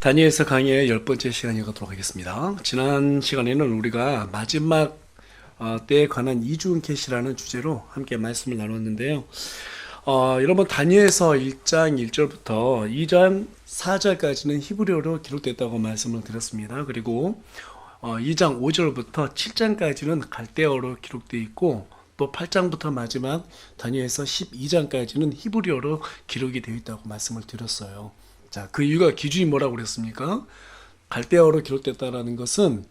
다니엘서 강의의 10번째 시간이 가도록 하겠습니다. 지난 시간에는 우리가 마지막 때에 관한 이중 계시라는 주제로 함께 말씀을 나눴는데요. 여러분 다니엘서 1장 1절부터 2장 4절까지는 히브리어로 기록됐다고 말씀을 드렸습니다. 그리고 2장 5절부터 7장까지는 갈대어로 기록되어 있고 또 8장부터 마지막 다니엘서 12장까지는 히브리어로 기록이 되어 있다고 말씀을 드렸어요. 자, 그 이유가 기준이 뭐라고 그랬습니까? 갈대어로 기록됐다라는 것은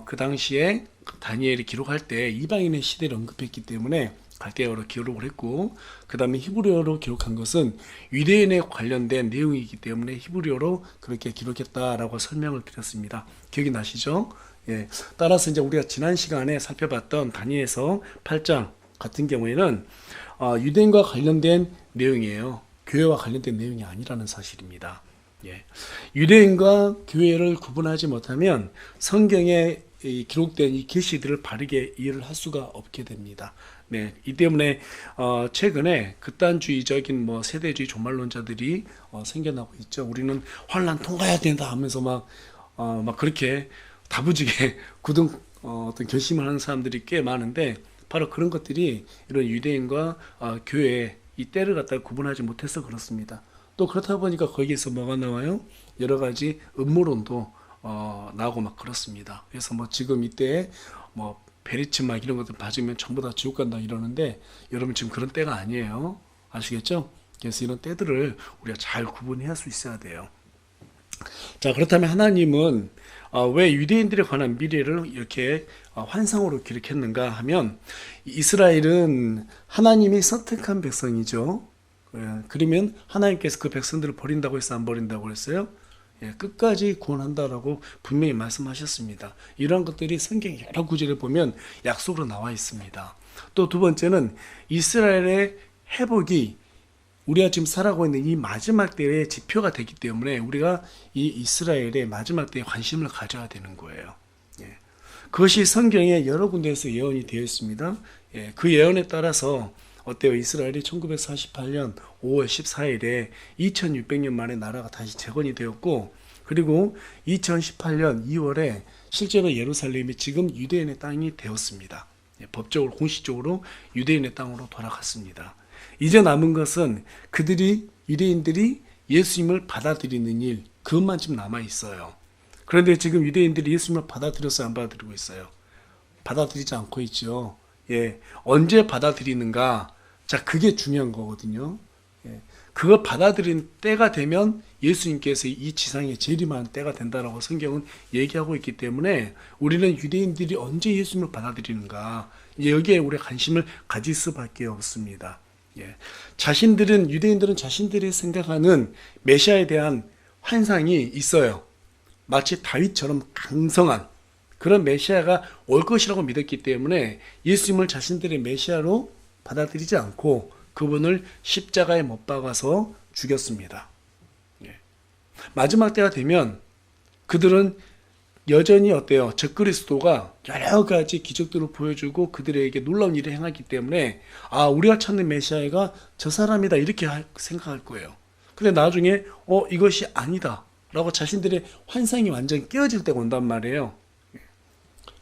그 당시에 다니엘이 기록할 때 이방인의 시대를 언급했기 때문에 갈대어로 기록을 했고, 그 다음에 히브리어로 기록한 것은 유대인에 관련된 내용이기 때문에 히브리어로 그렇게 기록했다라고 설명을 드렸습니다. 기억이 나시죠? 예. 따라서 이제 우리가 지난 시간에 살펴봤던 다니엘서 8장 같은 경우에는 유대인과 관련된 내용이에요. 교회와 관련된 내용이 아니라는 사실입니다. 예. 유대인과 교회를 구분하지 못하면 성경에 기록된 이 계시들을 바르게 이해를 할 수가 없게 됩니다. 네, 이 때문에 최근에 극단주의적인 세대주의 종말론자들이 생겨나고 있죠. 우리는 환난 통과해야 된다 하면서 막 그렇게 다부지게 굳은 어떤 결심을 하는 사람들이 꽤 많은데, 바로 그런 것들이 이런 유대인과 교회 이 때를 갖다가 구분하지 못해서 그렇습니다. 또 그렇다 보니까 거기에서 뭐가 나와요? 여러 가지 음모론도 나오고 막 그렇습니다. 그래서 지금 이때 베리츠 막 이런 것들 봐주면 전부 다 지옥 간다 이러는데, 여러분 지금 그런 때가 아니에요. 아시겠죠? 그래서 이런 때들을 우리가 잘 구분해야 할 수 있어야 돼요. 자, 그렇다면 하나님은 왜 유대인들에 관한 미래를 이렇게 환상으로 기록했는가 하면, 이스라엘은 하나님이 선택한 백성이죠. 그러면 하나님께서 그 백성들을 버린다고 해서 안 버린다고 했어요? 끝까지 구원한다라고 분명히 말씀하셨습니다. 이러한 것들이 성경 여러 구절에 보면 약속으로 나와 있습니다. 또 두 번째는 이스라엘의 회복이 우리가 지금 살아가고 있는 이 마지막 때의 지표가 되기 때문에 우리가 이 이스라엘의 마지막 때에 관심을 가져야 되는 거예요. 그것이 성경에 여러 군데에서 예언이 되어 있습니다. 그 예언에 따라서 어때요? 이스라엘이 1948년 5월 14일에 2600년 만에 나라가 다시 재건이 되었고, 그리고 2018년 2월에 실제로 예루살렘이 지금 유대인의 땅이 되었습니다. 법적으로 공식적으로 유대인의 땅으로 돌아갔습니다. 이제 남은 것은 유대인들이 예수님을 받아들이는 일, 그것만 지금 남아 있어요. 그런데 지금 유대인들이 예수님을 받아들였어요, 안 받아들이고 있어요? 받아들이지 않고 있죠. 언제 받아들이는가? 자, 그게 중요한 거거든요. 그걸 받아들인 때가 되면 예수님께서 이 지상에 재림하는 때가 된다라고 성경은 얘기하고 있기 때문에, 우리는 유대인들이 언제 예수님을 받아들이는가, 여기에 우리가 관심을 가질 수밖에 없습니다. 유대인들은 자신들이 생각하는 메시아에 대한 환상이 있어요. 마치 다윗처럼 강성한 그런 메시아가 올 것이라고 믿었기 때문에 예수님을 자신들의 메시아로 받아들이지 않고 그분을 십자가에 못 박아서 죽였습니다. 마지막 때가 되면 그들은 여전히 어때요? 적그리스도가 여러 가지 기적들을 보여주고 그들에게 놀라운 일을 행하기 때문에 우리가 찾는 메시아가 저 사람이다 이렇게 생각할 거예요. 근데 나중에 이것이 아니다 라고 자신들의 환상이 완전히 깨어질 때가 온단 말이에요.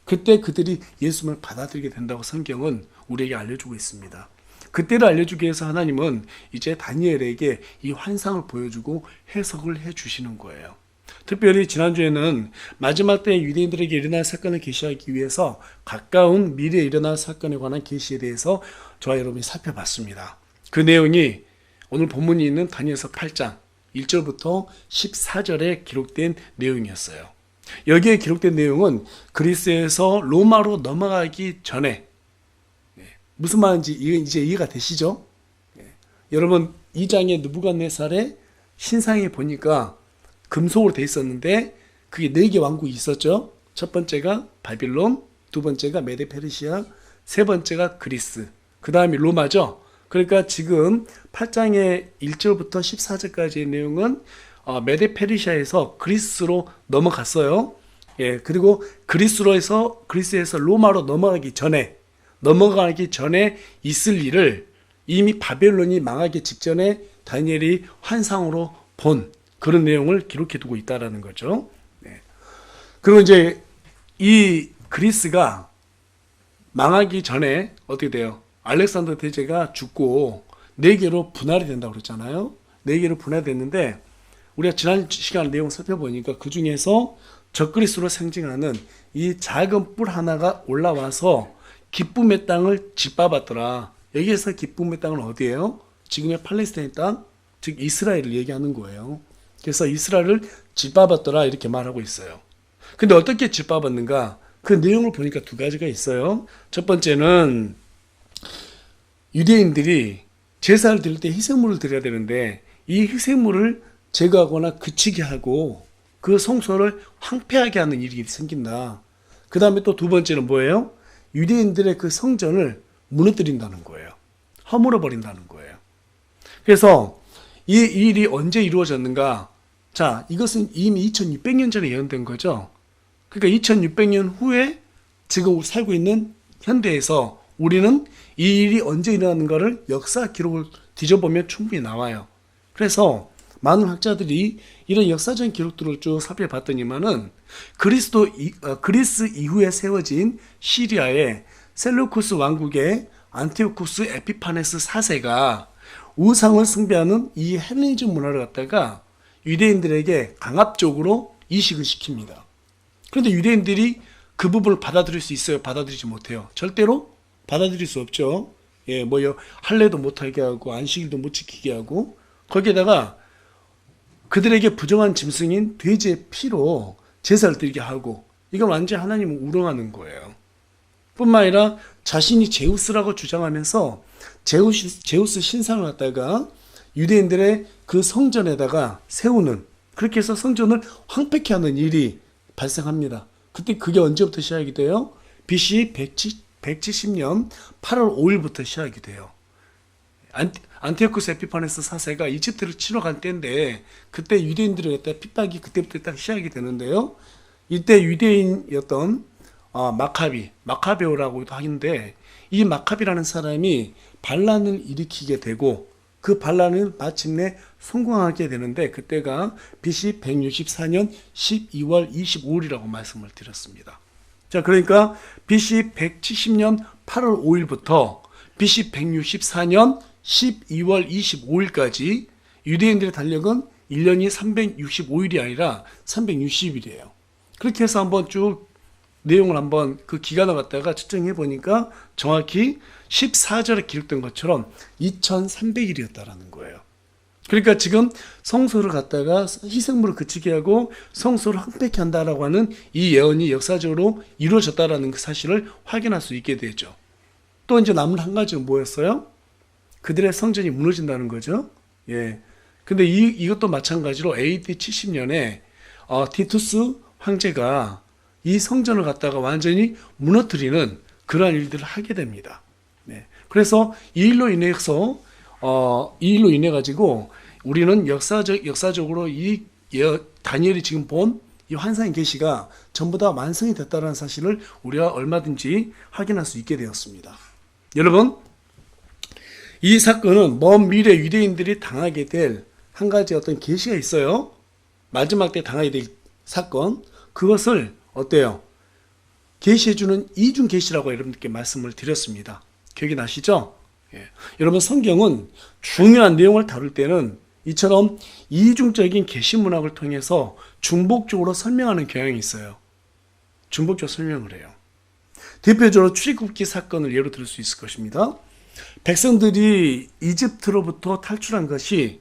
그때 그들이 예수님을 받아들이게 된다고 성경은 우리에게 알려주고 있습니다. 그때를 알려주기 위해서 하나님은 이제 다니엘에게 이 환상을 보여주고 해석을 해주시는 거예요. 특별히 지난주에는 마지막 때 유대인들에게 일어날 사건을 계시하기 위해서 가까운 미래에 일어날 사건에 관한 계시에 대해서 저와 여러분이 살펴봤습니다. 그 내용이 오늘 본문이 있는 다니엘서 8장 1절부터 14절에 기록된 내용이었어요. 여기에 기록된 내용은 그리스에서 로마로 넘어가기 전에, 무슨 말인지 이제 이해가 되시죠? 여러분 2장의 느부갓네살의 신상에 보니까 금속으로 돼 있었는데 그게 4개 왕국이 있었죠. 첫 번째가 바빌론, 두 번째가 메데페르시아, 세 번째가 그리스, 그 다음이 로마죠. 그러니까 지금 8장의 1절부터 14절까지의 내용은 메데페르시아에서 그리스로 넘어갔어요. 그리고 그리스에서 로마로 넘어가기 전에 있을 일을 이미 바벨론이 망하기 직전에 다니엘이 환상으로 본 그런 내용을 기록해 두고 있다라는 거죠. 네. 그리고 이제 이 그리스가 망하기 전에 어떻게 돼요? 알렉산더 대제가 죽고 네 개로 분할이 된다고 그랬잖아요. 네 개로 분할됐는데 우리가 지난 시간 내용 살펴보니까 그 중에서 적그리스로 상징하는 이 작은 뿔 하나가 올라와서 기쁨의 땅을 짓밟았더라. 여기에서 기쁨의 땅은 어디예요? 지금의 팔레스타인 땅, 즉 이스라엘을 얘기하는 거예요. 그래서 이스라엘을 짓밟았더라 이렇게 말하고 있어요. 근데 어떻게 짓밟았는가? 그 내용을 보니까 두 가지가 있어요. 첫 번째는 유대인들이 제사를 드릴 때 희생물을 드려야 되는데 이 희생물을 제거하거나 그치게 하고 그 성소를 황폐하게 하는 일이 생긴다. 그 다음에 또 두 번째는 뭐예요? 유대인들의 그 성전을 무너뜨린다는 거예요. 허물어 버린다는 거예요. 그래서 이 일이 언제 이루어졌는가? 자, 이것은 이미 2600년 전에 예언된 거죠. 그러니까 2600년 후에 지금 살고 있는 현대에서 우리는 이 일이 언제 일어났는가를 역사 기록을 뒤져보면 충분히 나와요. 그래서 많은 학자들이 이런 역사적인 기록들을 쭉 살펴봤더니만은 그리스 이후에 세워진 시리아의 셀루쿠스 왕국의 안티오쿠스 에피파네스 4세가 우상을 숭배하는 이 헬레니즘 문화를 갖다가 유대인들에게 강압적으로 이식을 시킵니다. 그런데 유대인들이 그 부분을 받아들일 수 있어요? 받아들이지 못해요? 절대로 받아들일 수 없죠. 예, 할례도 못하게 하고 안식일도 못 지키게 하고 거기에다가 그들에게 부정한 짐승인 돼지의 피로 제사를 드리게 하고 이건 완전히 하나님을 우롱하는 거예요. 뿐만 아니라 자신이 제우스라고 주장하면서 제우스 신상을 갖다가 유대인들의 그 성전에다가 세우는, 그렇게 해서 성전을 황폐케 하는 일이 발생합니다. 그때 그게 언제부터 시작이 돼요? BC 170년 8월 5일부터 시작이 돼요. 안티오쿠스 에피파네스 4세가 이집트를 치러 갈 때인데 그때 유대인들을 갖다 핍박이 그때부터 딱 시작이 되는데요. 이때 유대인이었던 마카베오라고도 하는데 이 마카비라는 사람이 반란을 일으키게 되고 그 반란은 마침내 성공하게 되는데 그때가 BC 164년 12월 25일이라고 말씀을 드렸습니다. 자, 그러니까 BC 170년 8월 5일부터 BC 164년 12월 25일까지 유대인들의 달력은 1년이 365일이 아니라 360일이에요. 그렇게 해서 한번 쭉 내용을 한번 그 기간을 갖다가 측정해 보니까 정확히 14절에 기록된 것처럼 2300일이었다라는 거예요. 그러니까 지금 성소를 갖다가 희생물을 그치게 하고 성소를 황폐케 한다라고 하는 이 예언이 역사적으로 이루어졌다라는 그 사실을 확인할 수 있게 되죠. 또 이제 남은 한 가지는 뭐였어요? 그들의 성전이 무너진다는 거죠. 예. 근데 이것도 마찬가지로 AD 70년에 티투스 황제가 이 성전을 갖다가 완전히 무너뜨리는 그러한 일들을 하게 됩니다. 네. 그래서 이 일로 인해 가지고 우리는 역사적으로 다니엘이 지금 본 이 환상의 계시가 전부 다 완성이 됐다는 사실을 우리가 얼마든지 확인할 수 있게 되었습니다. 여러분, 이 사건은 먼 미래 유대인들이 당하게 될 한 가지 어떤 계시가 있어요. 마지막 때 당하게 될 사건, 그것을 어때요? 계시해주는 이중 계시라고 여러분들께 말씀을 드렸습니다. 기억이 나시죠? 예. 여러분, 성경은 중요한 내용을 다룰 때는 이처럼 이중적인 계시 문학을 통해서 중복적으로 설명하는 경향이 있어요. 중복적으로 설명을 해요. 대표적으로 출애굽기 사건을 예로 들 수 있을 것입니다. 백성들이 이집트로부터 탈출한 것이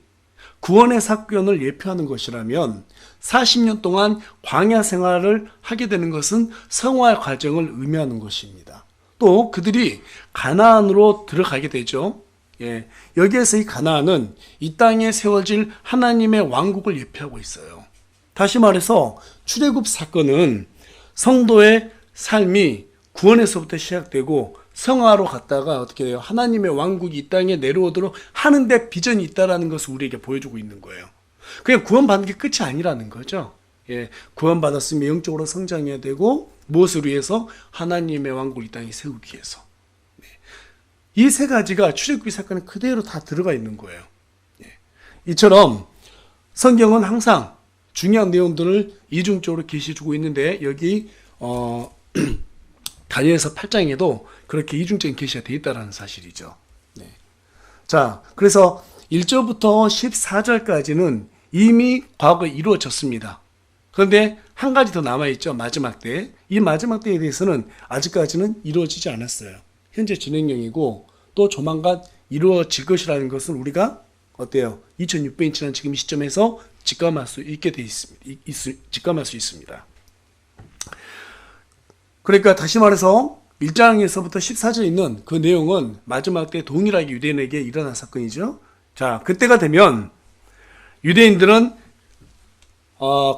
구원의 사건을 예표하는 것이라면 40년 동안 광야 생활을 하게 되는 것은 성화의 과정을 의미하는 것입니다. 또 그들이 가나안으로 들어가게 되죠. 예, 여기에서 이 가나안은 이 땅에 세워질 하나님의 왕국을 예표하고 있어요. 다시 말해서 출애굽 사건은 성도의 삶이 구원에서부터 시작되고 성화로 갔다가 어떻게 돼요? 하나님의 왕국이 이 땅에 내려오도록 하는데 비전이 있다는 것을 우리에게 보여주고 있는 거예요. 그냥 구원받는 게 끝이 아니라는 거죠. 예, 구원받았으면 영적으로 성장해야 되고 무엇을 위해서? 하나님의 왕국을 이 땅에 세우기 위해서. 이 세 가지가 출애굽기 사건에 그대로 다 들어가 있는 거예요. 예. 이처럼 성경은 항상 중요한 내용들을 이중적으로 계시해주고 있는데 여기 다니엘서 8장에도 그렇게 이중적인 계시가 되어 있다는 사실이죠. 네. 자, 그래서 1절부터 14절까지는 이미 과거에 이루어졌습니다. 그런데 한 가지 더 남아있죠. 마지막 때. 이 마지막 때에 대해서는 아직까지는 이루어지지 않았어요. 현재 진행형이고 또 조만간 이루어질 것이라는 것은 우리가 어때요? 2600년 지난 지금 시점에서 직감할 수 있게 돼 있습니다. 직감할 수 있습니다. 그러니까 다시 말해서 1장에서부터 14절에 있는 그 내용은 마지막 때 동일하게 유대인에게 일어난 사건이죠. 자, 그때가 되면 유대인들은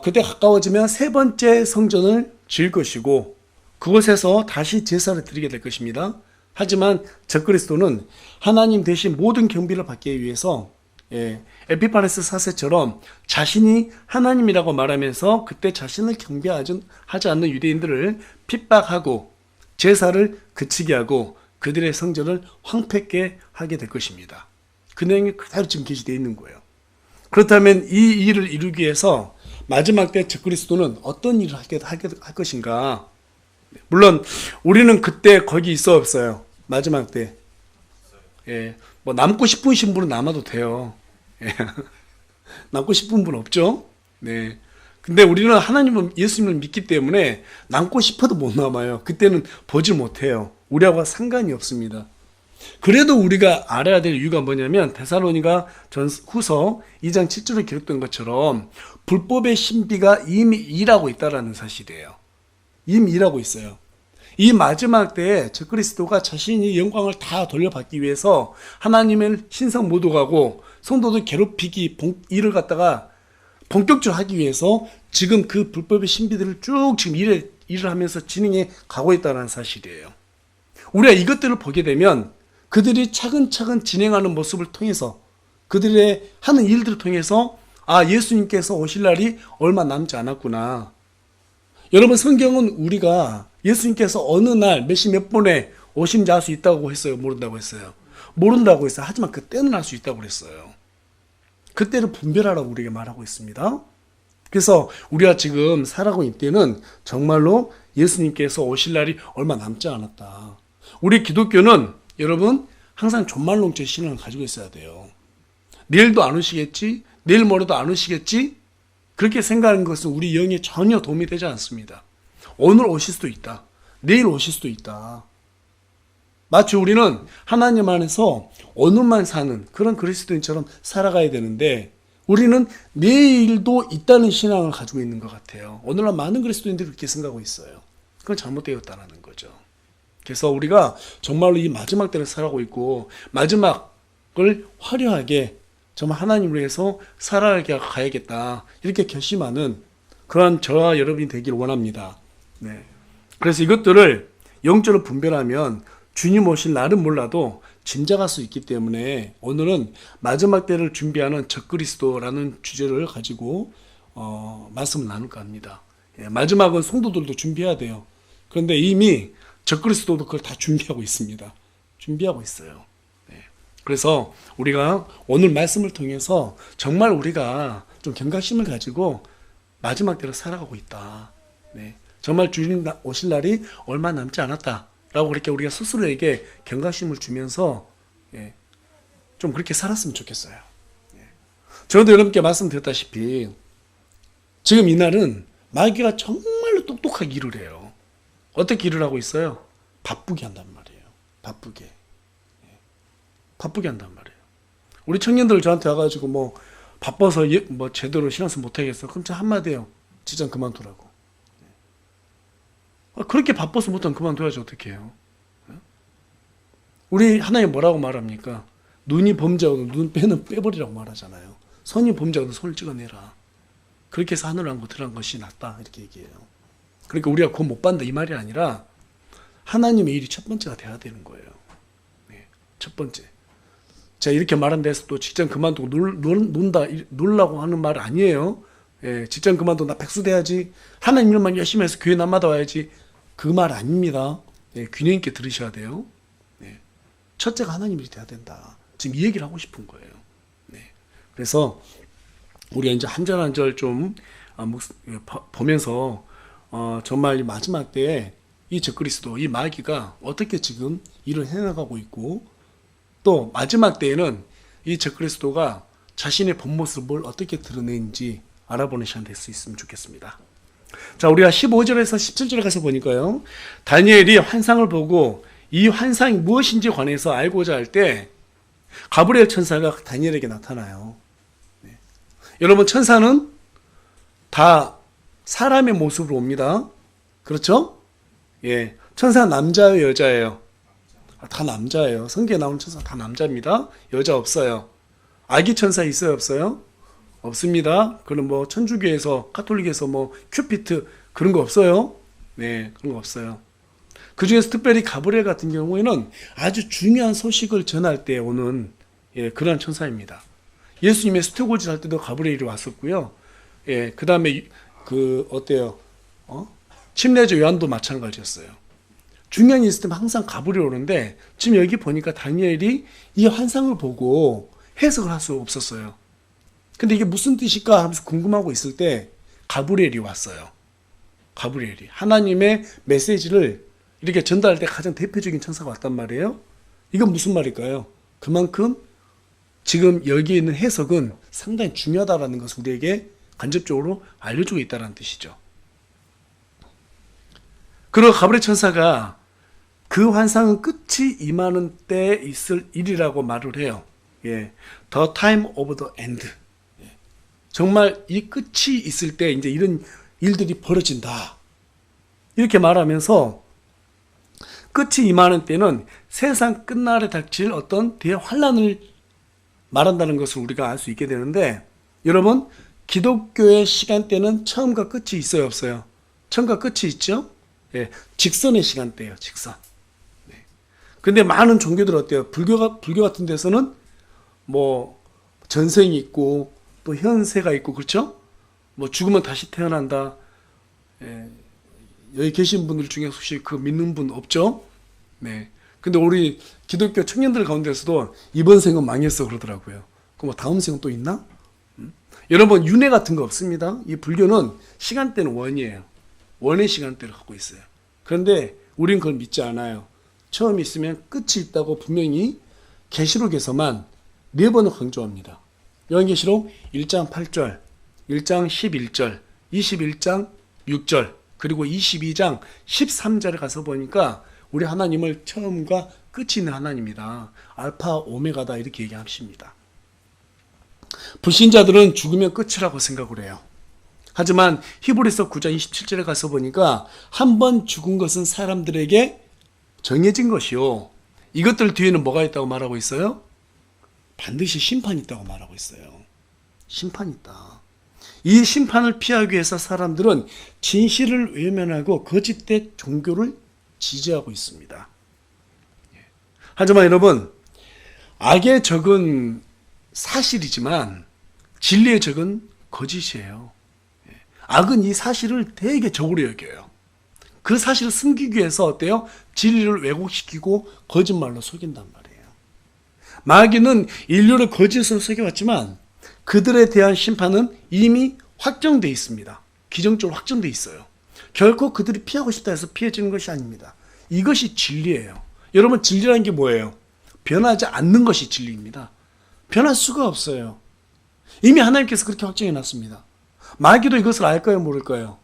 그때 가까워지면 세 번째 성전을 지을 것이고 그곳에서 다시 제사를 드리게 될 것입니다. 하지만 적그리스도는 하나님 대신 모든 경비를 받기 위해서 에피파네스 4세처럼 자신이 하나님이라고 말하면서 그때 자신을 경배하지 않는 유대인들을 핍박하고 제사를 그치게 하고 그들의 성전을 황폐케 하게 될 것입니다. 그 내용이 그대로 지금 게시되어 있는 거예요. 그렇다면 이 일을 이루기 위해서 마지막 때 적그리스도는 어떤 일을 할 것인가? 물론 우리는 그때 거기 있어 없어요. 마지막 때. 뭐 남고 싶으신 분은 남아도 돼요. 남고 싶은 분 없죠? 네. 근데 우리는 하나님은 예수님을 믿기 때문에 남고 싶어도 못 남아요. 그때는 보지 못해요. 우리하고 상관이 없습니다. 그래도 우리가 알아야 될 이유가 뭐냐면 데살로니가 후서 2장 7절에 기록된 것처럼 불법의 신비가 이미 일하고 있다는 사실이에요. 이미 일하고 있어요. 이 마지막 때에 적그리스도가 자신이 영광을 다 돌려받기 위해서 하나님의 신성 모독하고 성도들 괴롭히기 일을 갖다가 본격적으로 하기 위해서 지금 그 불법의 신비들을 쭉 지금 일을 하면서 진행해 가고 있다는 사실이에요. 우리가 이것들을 보게 되면 그들이 차근차근 진행하는 모습을 통해서 그들의 하는 일들을 통해서 예수님께서 오실 날이 얼마 남지 않았구나. 여러분 성경은 우리가 예수님께서 어느 날 몇 번에 오신지 알 수 있다고 했어요? 모른다고 했어요? 모른다고 했어요. 하지만 그때는 알 수 있다고 그랬어요. 그때를 분별하라고 우리에게 말하고 있습니다. 그래서 우리가 지금 살아가고 있는 때는 정말로 예수님께서 오실 날이 얼마 남지 않았다. 우리 기독교는 여러분 항상 존말론적 신앙을 가지고 있어야 돼요. 내일도 안 오시겠지? 내일 모레도 안 오시겠지? 그렇게 생각하는 것은 우리 영에 전혀 도움이 되지 않습니다. 오늘 오실 수도 있다. 내일 오실 수도 있다. 마치 우리는 하나님 안에서 오늘만 사는 그런 그리스도인처럼 살아가야 되는데 우리는 내일도 있다는 신앙을 가지고 있는 것 같아요. 오늘날 많은 그리스도인들이 그렇게 생각하고 있어요. 그건 잘못되었다는 거죠. 그래서 우리가 정말로 이 마지막 때를 살아가고 있고 마지막을 화려하게 정말 하나님을 위해서 살아가야겠다 이렇게 결심하는 그런 저와 여러분이 되길 원합니다. 네. 그래서 이것들을 영적으로 분별하면 주님 오실 날은 몰라도 짐작할 수 있기 때문에 오늘은 마지막 때를 준비하는 적그리스도라는 주제를 가지고 말씀을 나눌까 합니다. 마지막은 성도들도 준비해야 돼요. 그런데 이미 적그리스도도 그걸 다 준비하고 있습니다. 준비하고 있어요. 그래서 우리가 오늘 말씀을 통해서 정말 우리가 좀 경각심을 가지고 마지막 때를 살아가고 있다. 정말 주님 오실 날이 얼마 남지 않았다라고 그렇게 우리가 스스로에게 경각심을 주면서 좀 그렇게 살았으면 좋겠어요. 저도 여러분께 말씀드렸다시피 지금 이 날은 마귀가 정말로 똑똑하게 일을 해요. 어떻게 일을 하고 있어요? 바쁘게 한단 말이에요. 바쁘게 한단 말이에요. 우리 청년들 저한테 와가지고 뭐 바빠서 뭐 제대로 신앙생 못하겠어. 그럼 저 한마디예요. 직장 그만두라고. 그렇게 바빠서 못하면 그만둬야지 어떻게 해요? 우리 하나님 뭐라고 말합니까? 눈이 범죄하고 눈 빼버리라고 말하잖아요. 손이 범죄하고 손을 찍어내라. 그렇게 해서 하늘을 안고 들어간 것이 낫다 이렇게 얘기해요. 그러니까 우리가 그거 못 받는다 이 말이 아니라 하나님의 일이 첫 번째가 돼야 되는 거예요. 첫 번째. 제가 이렇게 말한 데서 또 직장 그만두고 놀라고 하는 말 아니에요. 직장 그만두고 나 백수 돼야지. 하나님 일만 열심히 해서 교회 날마다 와야지. 그 말 아닙니다. 균형 있게 들으셔야 돼요. 첫째가 하나님 일이 돼야 된다. 지금 이 얘기를 하고 싶은 거예요. 그래서 우리가 이제 한 절 한 절 좀 보면서 정말 이 마지막 때에 이 적그리스도, 이 마귀가 어떻게 지금 일을 해나가고 있고, 또 마지막 때에는 이 적그리스도가 자신의 본 모습을 어떻게 드러내는지 알아보는 시간 될 수 있으면 좋겠습니다. 자, 우리가 15절에서 17절에 가서 보니까요, 다니엘이 환상을 보고 이 환상이 무엇인지 관해서 알고자 할 때 가브리엘 천사가 다니엘에게 나타나요. 네. 여러분, 천사는 다 사람의 모습으로 옵니다. 그렇죠? 예, 천사 남자예요, 여자예요? 다 남자예요. 성경에 나오는 천사 다 남자입니다. 여자 없어요. 아기 천사 있어요, 없어요? 없습니다. 그럼 뭐 천주교에서, 카톨릭에서 뭐 큐피트 그런 거 없어요? 네, 그런 거 없어요. 그 중에서 특별히 가브리엘 같은 경우에는 아주 중요한 소식을 전할 때 오는 그런 천사입니다. 예수님의 수태고지 할 때도 가브리엘이 왔었고요. 예, 그 다음에 어때요? 침례자 요한도 마찬가지였어요. 중요한 일 있을 때 항상 가브리엘 오는데, 지금 여기 보니까 다니엘이 이 환상을 보고 해석을 할 수 없었어요. 근데 이게 무슨 뜻일까 하면서 궁금하고 있을 때 가브리엘이 왔어요. 가브리엘이 하나님의 메시지를 이렇게 전달할 때 가장 대표적인 천사가 왔단 말이에요. 이건 무슨 말일까요? 그만큼 지금 여기 있는 해석은 상당히 중요하다는 것을 우리에게 간접적으로 알려주고 있다는 뜻이죠. 그리고 가브리엘 천사가 그 환상은 끝이 임하는 때 있을 일이라고 말을 해요. 예, The time of the end. 예, 정말 이 끝이 있을 때 이제 이런 일들이 벌어진다. 이렇게 말하면서 끝이 임하는 때는 세상 끝날에 닥칠 어떤 대환란을 말한다는 것을 우리가 알 수 있게 되는데, 여러분, 기독교의 시간대는 처음과 끝이 있어요, 없어요? 처음과 끝이 있죠? 예, 직선의 시간대예요, 직선. 네. 근데 많은 종교들 어때요? 불교 같은 데서는 뭐 전생이 있고 또 현세가 있고, 그렇죠? 뭐 죽으면 다시 태어난다. 예, 여기 계신 분들 중에 혹시 그 믿는 분 없죠? 네. 근데 우리 기독교 청년들 가운데서도 이번 생은 망했어 그러더라고요. 그럼 뭐 다음 생은 또 있나? 여러분, 윤회 같은 거 없습니다. 이 불교는 시간대는 원이에요. 원의 시간대를 갖고 있어요. 그런데 우린 그걸 믿지 않아요. 처음이 있으면 끝이 있다고 분명히 계시록에서만 4번을 강조합니다. 요한계시록 1장 8절, 1장 11절, 21장 6절, 그리고 22장 13절에 가서 보니까 우리 하나님을 처음과 끝이 있는 하나님이다. 알파 오메가다, 이렇게 얘기하십니다. 불신자들은 죽으면 끝이라고 생각을 해요. 하지만 히브리서 9장 27절에 가서 보니까 한 번 죽은 것은 사람들에게 정해진 것이요, 이것들 뒤에는 뭐가 있다고 말하고 있어요? 반드시 심판이 있다고 말하고 있어요. 심판이 있다. 이 심판을 피하기 위해서 사람들은 진실을 외면하고 거짓된 종교를 지지하고 있습니다. 하지만 여러분, 악의 적은 사실이지만 진리의 적은 거짓이에요. 악은 이 사실을 되게 적으로 여겨요. 그 사실을 숨기기 위해서 어때요? 진리를 왜곡시키고 거짓말로 속인단 말이에요. 마귀는 인류를 거짓으로 속여왔지만 그들에 대한 심판은 이미 확정되어 있습니다. 기정적으로 확정되어 있어요. 결코 그들이 피하고 싶다 해서 피해지는 것이 아닙니다. 이것이 진리예요. 여러분, 진리라는 게 뭐예요? 변하지 않는 것이 진리입니다. 변할 수가 없어요. 이미 하나님께서 그렇게 확정해 놨습니다. 마귀도 이것을 알까요, 모를까요?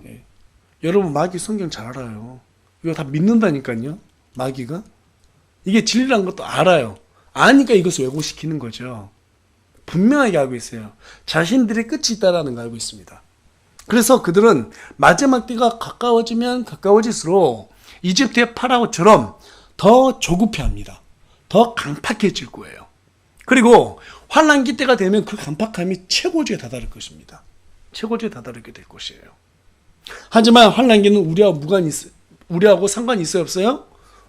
예. 여러분, 마귀 성경 잘 알아요. 이거 다 믿는다니까요, 마귀가. 이게 진리라는 것도 알아요. 아니까 이것을 왜곡시키는 거죠. 분명하게 알고 있어요. 자신들의 끝이 있다는 걸 알고 있습니다. 그래서 그들은 마지막 때가 가까워지면 가까워질수록 이집트의 파라오처럼 더 조급해합니다. 더 강팍해질 거예요. 그리고 환난기 때가 되면 그 강팍함이 최고조에 다다를 것입니다. 최고조에 다다르게 될 것이에요. 하지만 환난기는 우리하고 상관이 있어요, 없어요?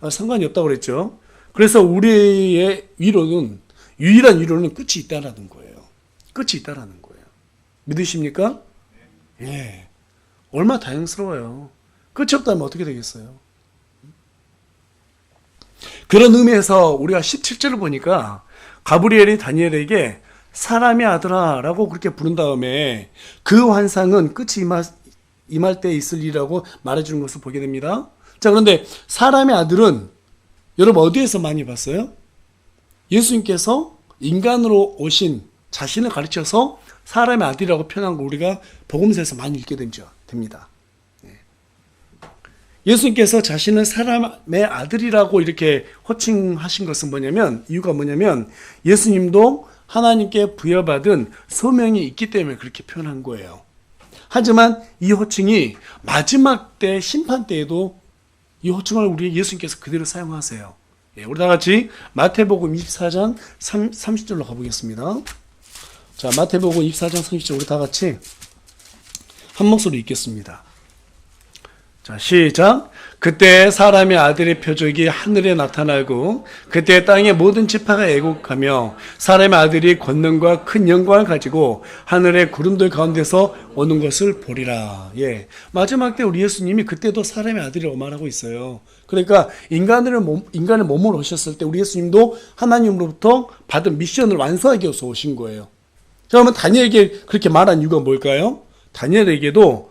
상관이 없다고 그랬죠. 그래서 우리의 위로는, 유일한 위로는 끝이 있다라는 거예요. 끝이 있다라는 거예요. 믿으십니까? 예. 얼마나 다행스러워요. 끝이 없다면 어떻게 되겠어요? 그런 의미에서 우리가 17절을 보니까 가브리엘이 다니엘에게 사람의 아들아 라고 그렇게 부른 다음에 그 환상은 끝이 임할 때 있을 일이라고 말해주는 것을 보게 됩니다. 자, 그런데 사람의 아들은 여러분 어디에서 많이 봤어요? 예수님께서 인간으로 오신 자신을 가르쳐서 사람의 아들이라고 표현한 거 우리가 복음서에서 많이 읽게 됩니다. 예수님께서 자신을 사람의 아들이라고 이렇게 호칭하신 것은 뭐냐면, 이유가 뭐냐면 예수님도 하나님께 부여받은 소명이 있기 때문에 그렇게 표현한 거예요. 하지만 이 호칭이 마지막 때 심판 때에도 이 호칭을 우리 예수님께서 그대로 사용하세요. 우리 다 같이 마태복음 24장 30절로 가보겠습니다. 자, 마태복음 24장 30절 우리 다 같이 한 목소리 읽겠습니다. 자, 시작. 그때 사람의 아들의 표적이 하늘에 나타나고 그때 땅의 모든 지파가 애곡하며 사람의 아들이 권능과 큰 영광을 가지고 하늘의 구름들 가운데서 오는 것을 보리라. 예, 마지막 때 우리 예수님이 그때도 사람의 아들이라고 말하고 있어요. 그러니까 인간의 몸으로 오셨을 때 우리 예수님도 하나님으로부터 받은 미션을 완수하기 위해서 오신 거예요. 자, 그러면 다니엘에게 그렇게 말한 이유가 뭘까요? 다니엘에게도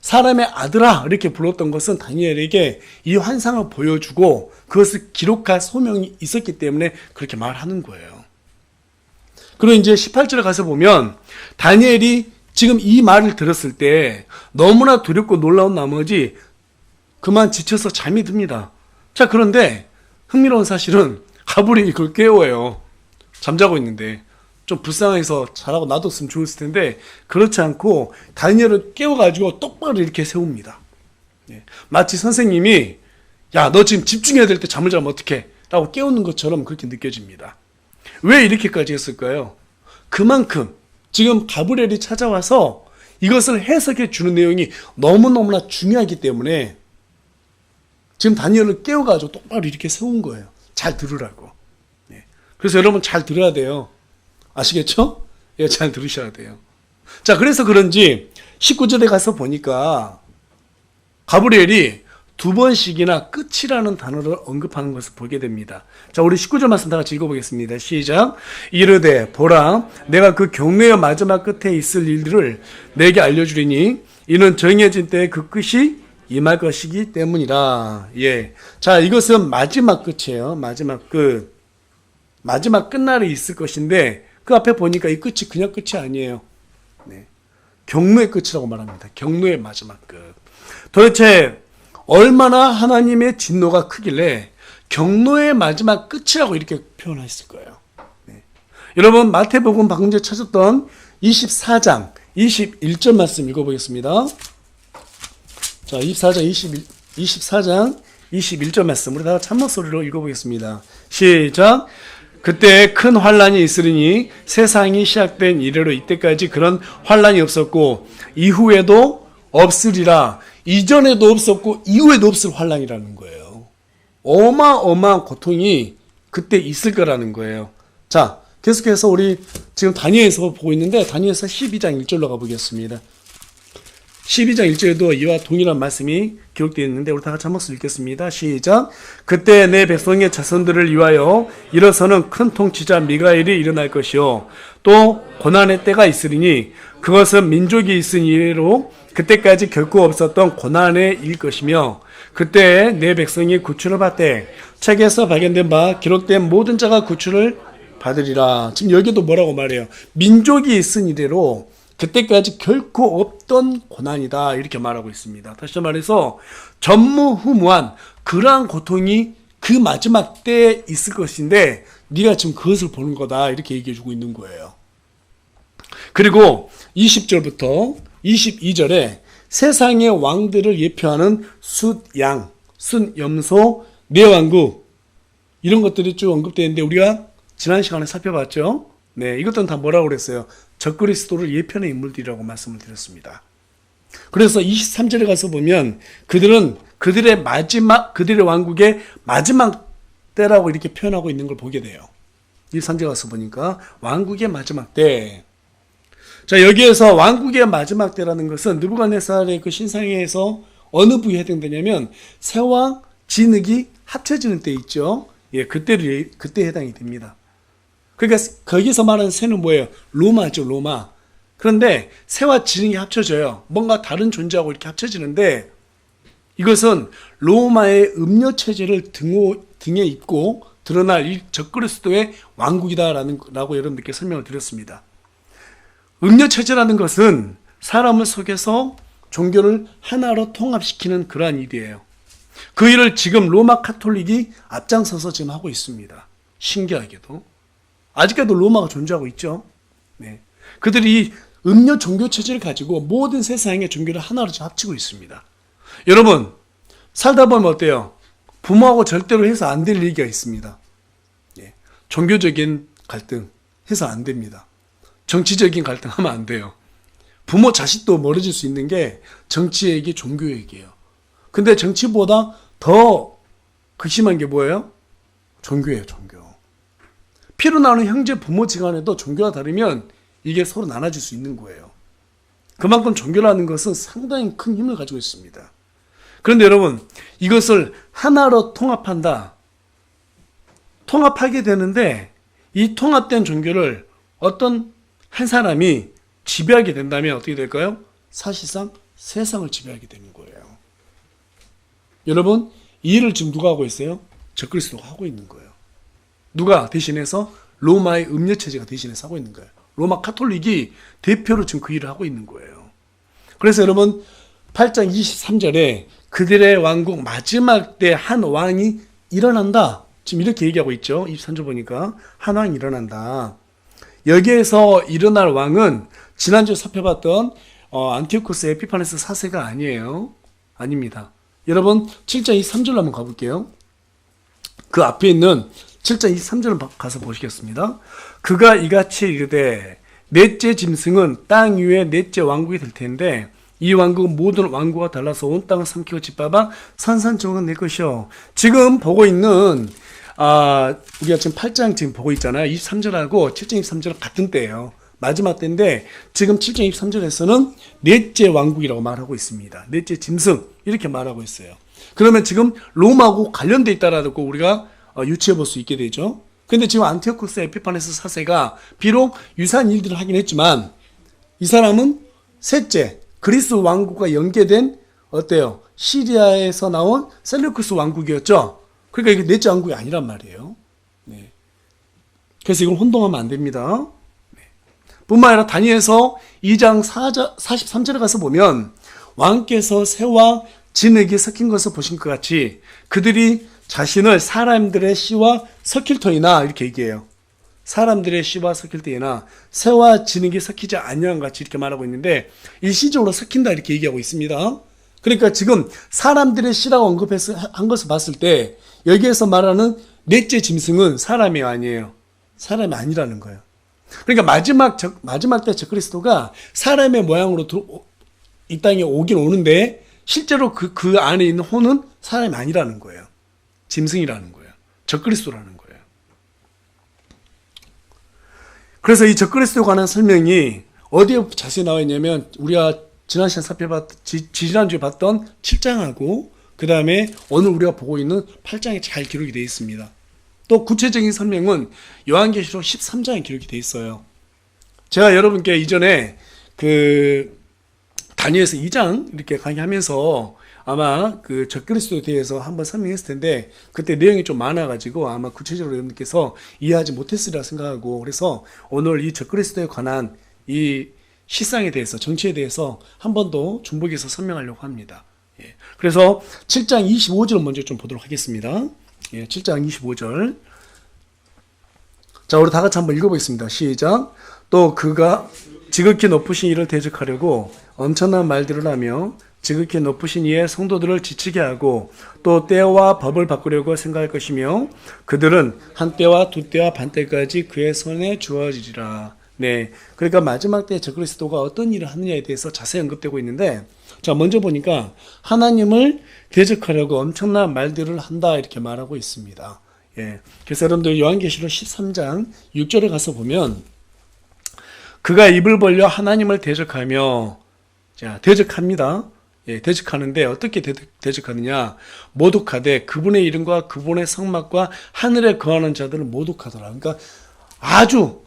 사람의 아들아 이렇게 불렀던 것은 다니엘에게 이 환상을 보여주고 그것을 기록할 소명이 있었기 때문에 그렇게 말하는 거예요. 그리고 이제 18절에 가서 보면 다니엘이 지금 이 말을 들었을 때 너무나 두렵고 놀라운 나머지 그만 지쳐서 잠이 듭니다. 자, 그런데 흥미로운 사실은 가브리엘이 그걸 깨워요. 잠자고 있는데. 좀 불쌍해서 자라고 놔뒀으면 좋았을 텐데 그렇지 않고 다니엘을 깨워가지고 똑바로 이렇게 세웁니다. 마치 선생님이 야, 너 지금 집중해야 될 때 잠을 자면 어떡해? 라고 깨우는 것처럼 그렇게 느껴집니다. 왜 이렇게까지 했을까요? 그만큼 지금 가브리엘이 찾아와서 이것을 해석해 주는 내용이 너무너무나 중요하기 때문에 지금 다니엘을 깨워가지고 똑바로 이렇게 세운 거예요. 잘 들으라고. 그래서 여러분 잘 들어야 돼요. 아시겠죠? 예, 잘 들으셔야 돼요. 자, 그래서 그런지 19절에 가서 보니까 가브리엘이 두 번씩이나 끝이라는 단어를 언급하는 것을 보게 됩니다. 자, 우리 19절 말씀 다 같이 읽어보겠습니다. 시작. 이르되 보라, 내가 그 경매의 마지막 끝에 있을 일들을 내게 알려주리니 이는 정해진 때에 그 끝이 임할 것이기 때문이라. 예. 자, 이것은 마지막 끝이에요. 마지막 끝. 마지막 끝날이 있을 것인데 그 앞에 보니까 이 끝이 그냥 끝이 아니에요. 경노의 끝이라고 말합니다. 경노의 마지막 끝. 도대체 얼마나 하나님의 진노가 크길래 경노의 마지막 끝이라고 이렇게 표현했을 거예요. 여러분 마태복음 방금 전에 찾았던 24장 21절 말씀 읽어보겠습니다. 자, 24장 21절 말씀 우리 다 참목소리로 읽어보겠습니다. 시작. 그때 큰 환란이 있으리니 세상이 시작된 이래로 이때까지 그런 환란이 없었고 이후에도 없으리라. 이전에도 없었고 이후에도 없을 환란이라는 거예요. 어마어마한 고통이 그때 있을 거라는 거예요. 자, 계속해서 우리 지금 다니엘서 보고 있는데 다니엘서 12장 1절로 가보겠습니다. 12장 1절에도 이와 동일한 말씀이 기록되어 있는데 우리 다 같이 한 목소리 읽겠습니다. 시작. 그때 내 백성의 자손들을 위하여 일어서는 큰 통치자 미가엘이 일어날 것이요 또 고난의 때가 있으리니 그것은 민족이 있은 이래로 그때까지 결코 없었던 고난의 일 것이며 그때 내 백성이 구출을 받되 책에서 발견된 바 기록된 모든 자가 구출을 받으리라. 지금 여기도 뭐라고 말해요? 민족이 있은 이래로 그때까지 결코 없던 고난이다 이렇게 말하고 있습니다. 다시 말해서 전무후무한 그러한 고통이 그 마지막 때에 있을 것인데 네가 지금 그것을 보는 거다 이렇게 얘기해 주고 있는 거예요. 그리고 20절부터 22절에 세상의 왕들을 예표하는 숫양, 순염소, 내왕국 이런 것들이 쭉 언급되어 있는데 우리가 지난 시간에 살펴봤죠. 네, 이것들은 다 뭐라고 그랬어요? 적그리스도를 예표하는 인물들이라고 말씀을 드렸습니다. 그래서 23절에 가서 보면 그들은 그들의 왕국의 마지막 때라고 이렇게 표현하고 있는 걸 보게 돼요. 23절에 가서 보니까 왕국의 마지막 때. 자, 여기에서 왕국의 마지막 때라는 것은 느부갓네살의 그 신상에서 어느 부위에 해당되냐면 새와 진흙이 합쳐지는 때 있죠. 예, 그때 해당이 됩니다. 그러니까 거기서 말하는 새는 뭐예요? 로마죠, 로마. 그런데 새와 지능이 합쳐져요. 뭔가 다른 존재하고 이렇게 합쳐지는데 이것은 로마의 음료 체제를 등에 입고 드러날 이 적그리스도의 왕국이다라고 여러분들께 설명을 드렸습니다. 음료 체제라는 것은 사람을 속여서 종교를 하나로 통합시키는 그러한 일이에요. 그 일을 지금 로마 카톨릭이 앞장서서 지금 하고 있습니다. 신기하게도. 아직까지도 로마가 존재하고 있죠. 네. 그들이 음료 종교 체제를 가지고 모든 세상의 종교를 하나로 합치고 있습니다. 여러분, 살다 보면 어때요? 부모하고 절대로 해서 안 될 얘기가 있습니다. 예. 종교적인 갈등 해서 안 됩니다. 정치적인 갈등 하면 안 돼요. 부모 자식도 멀어질 수 있는 게 정치 얘기, 종교 얘기예요. 근데 정치보다 더 극심한 게 뭐예요? 종교예요, 종교. 피로 나오는 형제 부모 지간에도 종교가 다르면 이게 서로 나눠질 수 있는 거예요. 그만큼 종교라는 것은 상당히 큰 힘을 가지고 있습니다. 그런데 여러분, 이것을 하나로 통합하게 되는데 이 통합된 종교를 어떤 한 사람이 지배하게 된다면 어떻게 될까요? 사실상 세상을 지배하게 되는 거예요. 여러분, 이 일을 지금 누가 하고 있어요? 적그리스도가 하고 있는 거예요. 누가 대신해서? 로마의 음료체제가 대신해서 하고 있는 거예요. 로마 카톨릭이 대표로 지금 그 일을 하고 있는 거예요. 그래서 여러분 8장 23절에 그들의 왕국 마지막 때 한 왕이 일어난다. 지금 이렇게 얘기하고 있죠. 23절 보니까 한 왕이 일어난다. 여기에서 일어날 왕은 지난주에 살펴봤던 안티오코스 에피파네스 4세가 아니에요. 아닙니다. 여러분 7장 23절로 한번 가볼게요. 그 앞에 있는 7장 23절을 가서 보시겠습니다. 그가 이같이 이르되 넷째 짐승은 땅 위에 넷째 왕국이 될 텐데 이 왕국은 모든 왕국과 달라서 온 땅을 삼키고 짓밟아 산산조각은 내 것이요. 지금 보고 있는 우리가 지금 8장 지금 보고 있잖아요. 23절하고 7장 23절은 같은 때예요. 마지막 때인데 지금 7장 23절에서는 넷째 왕국이라고 말하고 있습니다. 넷째 짐승 이렇게 말하고 있어요. 그러면 지금 로마하고 관련돼 있다라고 우리가 유추해 볼 수 있게 되죠. 근데 지금 안티오코스 에피파네스 4세가 비록 유사한 일들을 하긴 했지만 이 사람은 셋째 그리스 왕국과 연계된 어때요? 시리아에서 나온 셀루쿠스 왕국이었죠. 그러니까 이게 넷째 왕국이 아니란 말이에요. 네. 그래서 이걸 혼동하면 안 됩니다. 네. 뿐만 아니라 다니엘서 2장 43절에 가서 보면 왕께서 새와 진흙이 섞인 것을 보신 것 같이 그들이 자신을 사람들의 씨와 섞일 터이나 이렇게 얘기해요. 사람들의 씨와 섞일 때이나 새와 진흙이 섞이지 아니한 같이 이렇게 말하고 있는데 일시적으로 섞인다 이렇게 얘기하고 있습니다. 그러니까 지금 사람들의 씨라고 언급한 것을 봤을 때 여기에서 말하는 넷째 짐승은 사람이 아니에요. 사람이 아니라는 거예요. 그러니까 마지막 때 적그리스도가 사람의 모양으로 이 땅에 오긴 오는데 실제로 그 안에 있는 혼은 사람이 아니라는 거예요. 짐승이라는 거예요. 적그리스도라는 거예요. 그래서 이 적그리스도에 관한 설명이 어디에 자세히 나와 있냐면 우리가 지난주에 봤던 7장하고 그 다음에 오늘 우리가 보고 있는 8장에 잘 기록이 되어 있습니다. 또 구체적인 설명은 요한계시록 13장에 기록이 되어 있어요. 제가 여러분께 이전에 다니엘서 2장 이렇게 강의하면서 아마 그 적그리스도에 대해서 한번 설명했을 텐데 그때 내용이 좀 많아가지고 아마 구체적으로 여러분께서 이해하지 못했으리라 생각하고 그래서 오늘 이 적그리스도에 관한 이 시상에 대해서 정치에 대해서 한 번 더 중복해서 설명하려고 합니다. 예. 그래서 7장 25절 먼저 좀 보도록 하겠습니다. 예, 7장 25절. 자, 우리 다 같이 한번 읽어보겠습니다. 시작. 또 그가 지극히 높으신 이를 대적하려고 엄청난 말들을 하며 지극히 높으신 이의 성도들을 지치게 하고 또 때와 법을 바꾸려고 생각할 것이며 그들은 한 때와 두 때와 반 때까지 그의 손에 주어지리라. 네, 그러니까 마지막 때 적그리스도가 어떤 일을 하느냐에 대해서 자세히 언급되고 있는데 자 먼저 보니까 하나님을 대적하려고 엄청난 말들을 한다 이렇게 말하고 있습니다. 예, 그래서 여러분들 요한계시록 13장 6절에 가서 보면 그가 입을 벌려 하나님을 대적하며 자 대적합니다. 예, 대적하는데 어떻게 대적하느냐 모독하되 그분의 이름과 그분의 성막과 하늘에 거하는 자들을 모독하더라. 그러니까 아주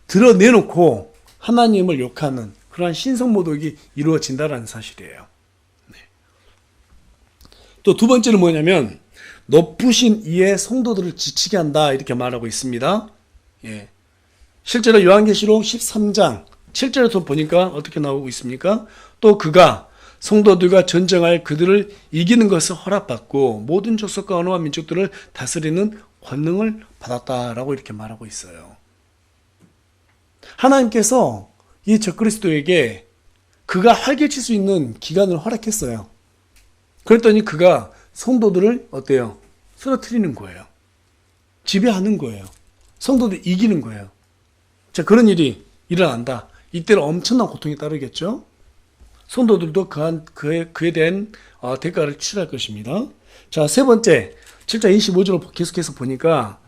드러내놓고 하나님을 욕하는 그러한 신성모독이 이루어진다는 사실이에요. 네. 또 두 번째는 뭐냐면 높으신 이의 성도들을 지치게 한다 이렇게 말하고 있습니다. 예. 실제로 요한계시록 13장 7절에서 보니까 어떻게 나오고 있습니까? 또 그가 성도들과 전쟁할 그들을 이기는 것을 허락받고 모든 족속과 언어와 민족들을 다스리는 권능을 받았다라고 이렇게 말하고 있어요. 하나님께서 이 적그리스도에게 그가 활개칠 수 있는 기간을 허락했어요. 그랬더니 그가 성도들을 어때요? 쓰러뜨리는 거예요. 지배하는 거예요. 성도들 이기는 거예요. 자, 그런 일이 일어난다. 이때는 엄청난 고통이 따르겠죠. 성도들도 그에 대한 대가를 치러야 할 것입니다. 자, 세 번째 7장 25절로 계속해서 보니까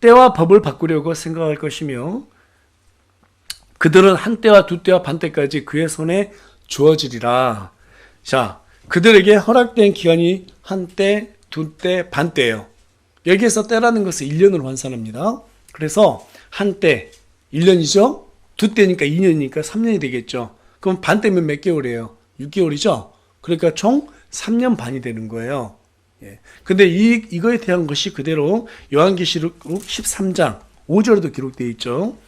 때와 법을 바꾸려고 생각할 것이며 그들은 한 때와 두 때와 반 때까지 그의 손에 주어지리라. 자, 그들에게 허락된 기간이 한 때, 두 때, 반 때예요. 여기에서 때라는 것을 1년으로 환산합니다. 그래서 한 때 1년이죠. 두 때니까 2년이니까 3년이 되겠죠. 그럼 반 때면 몇 개월이에요? 6개월이죠. 그러니까 총 3년 반이 되는 거예요. 예. 근데 이거에 대한 것이 그대로 요한계시록 13장 5절에도 기록되어 있죠.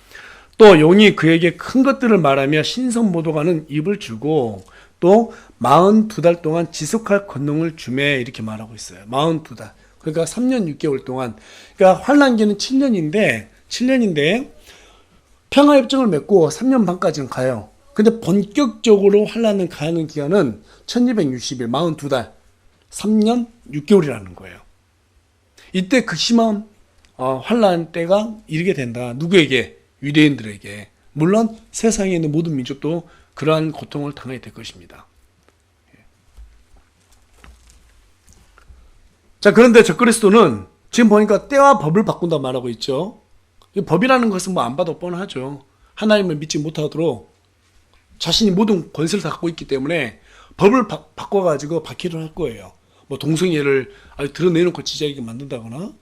또 용이 그에게 큰 것들을 말하며 신성모독하는 입을 주고 또 42달 동안 지속할 권능을 주매 이렇게 말하고 있어요. 42달. 그러니까 3년 6개월 동안. 그러니까 환란기는 7년인데 평화협정을 맺고 3년 반까지는 가요. 근데 본격적으로 환란을 가는 기간은 1260일, 42달, 3년 6개월이라는 거예요. 이때 그 심한 환란 때가 이르게 된다. 누구에게? 유대인들에게. 물론 세상에 있는 모든 민족도 그러한 고통을 당하게 될 것입니다. 자, 그런데 적그리스도는 지금 보니까 때와 법을 바꾼다 말하고 있죠. 법이라는 것은 뭐 안 봐도 뻔하죠. 하나님을 믿지 못하도록 자신이 모든 권세를 다 갖고 있기 때문에 법을 바꿔가지고 박해를 할 거예요. 뭐 동성애를 아주 드러내놓고 지지하게 만든다거나,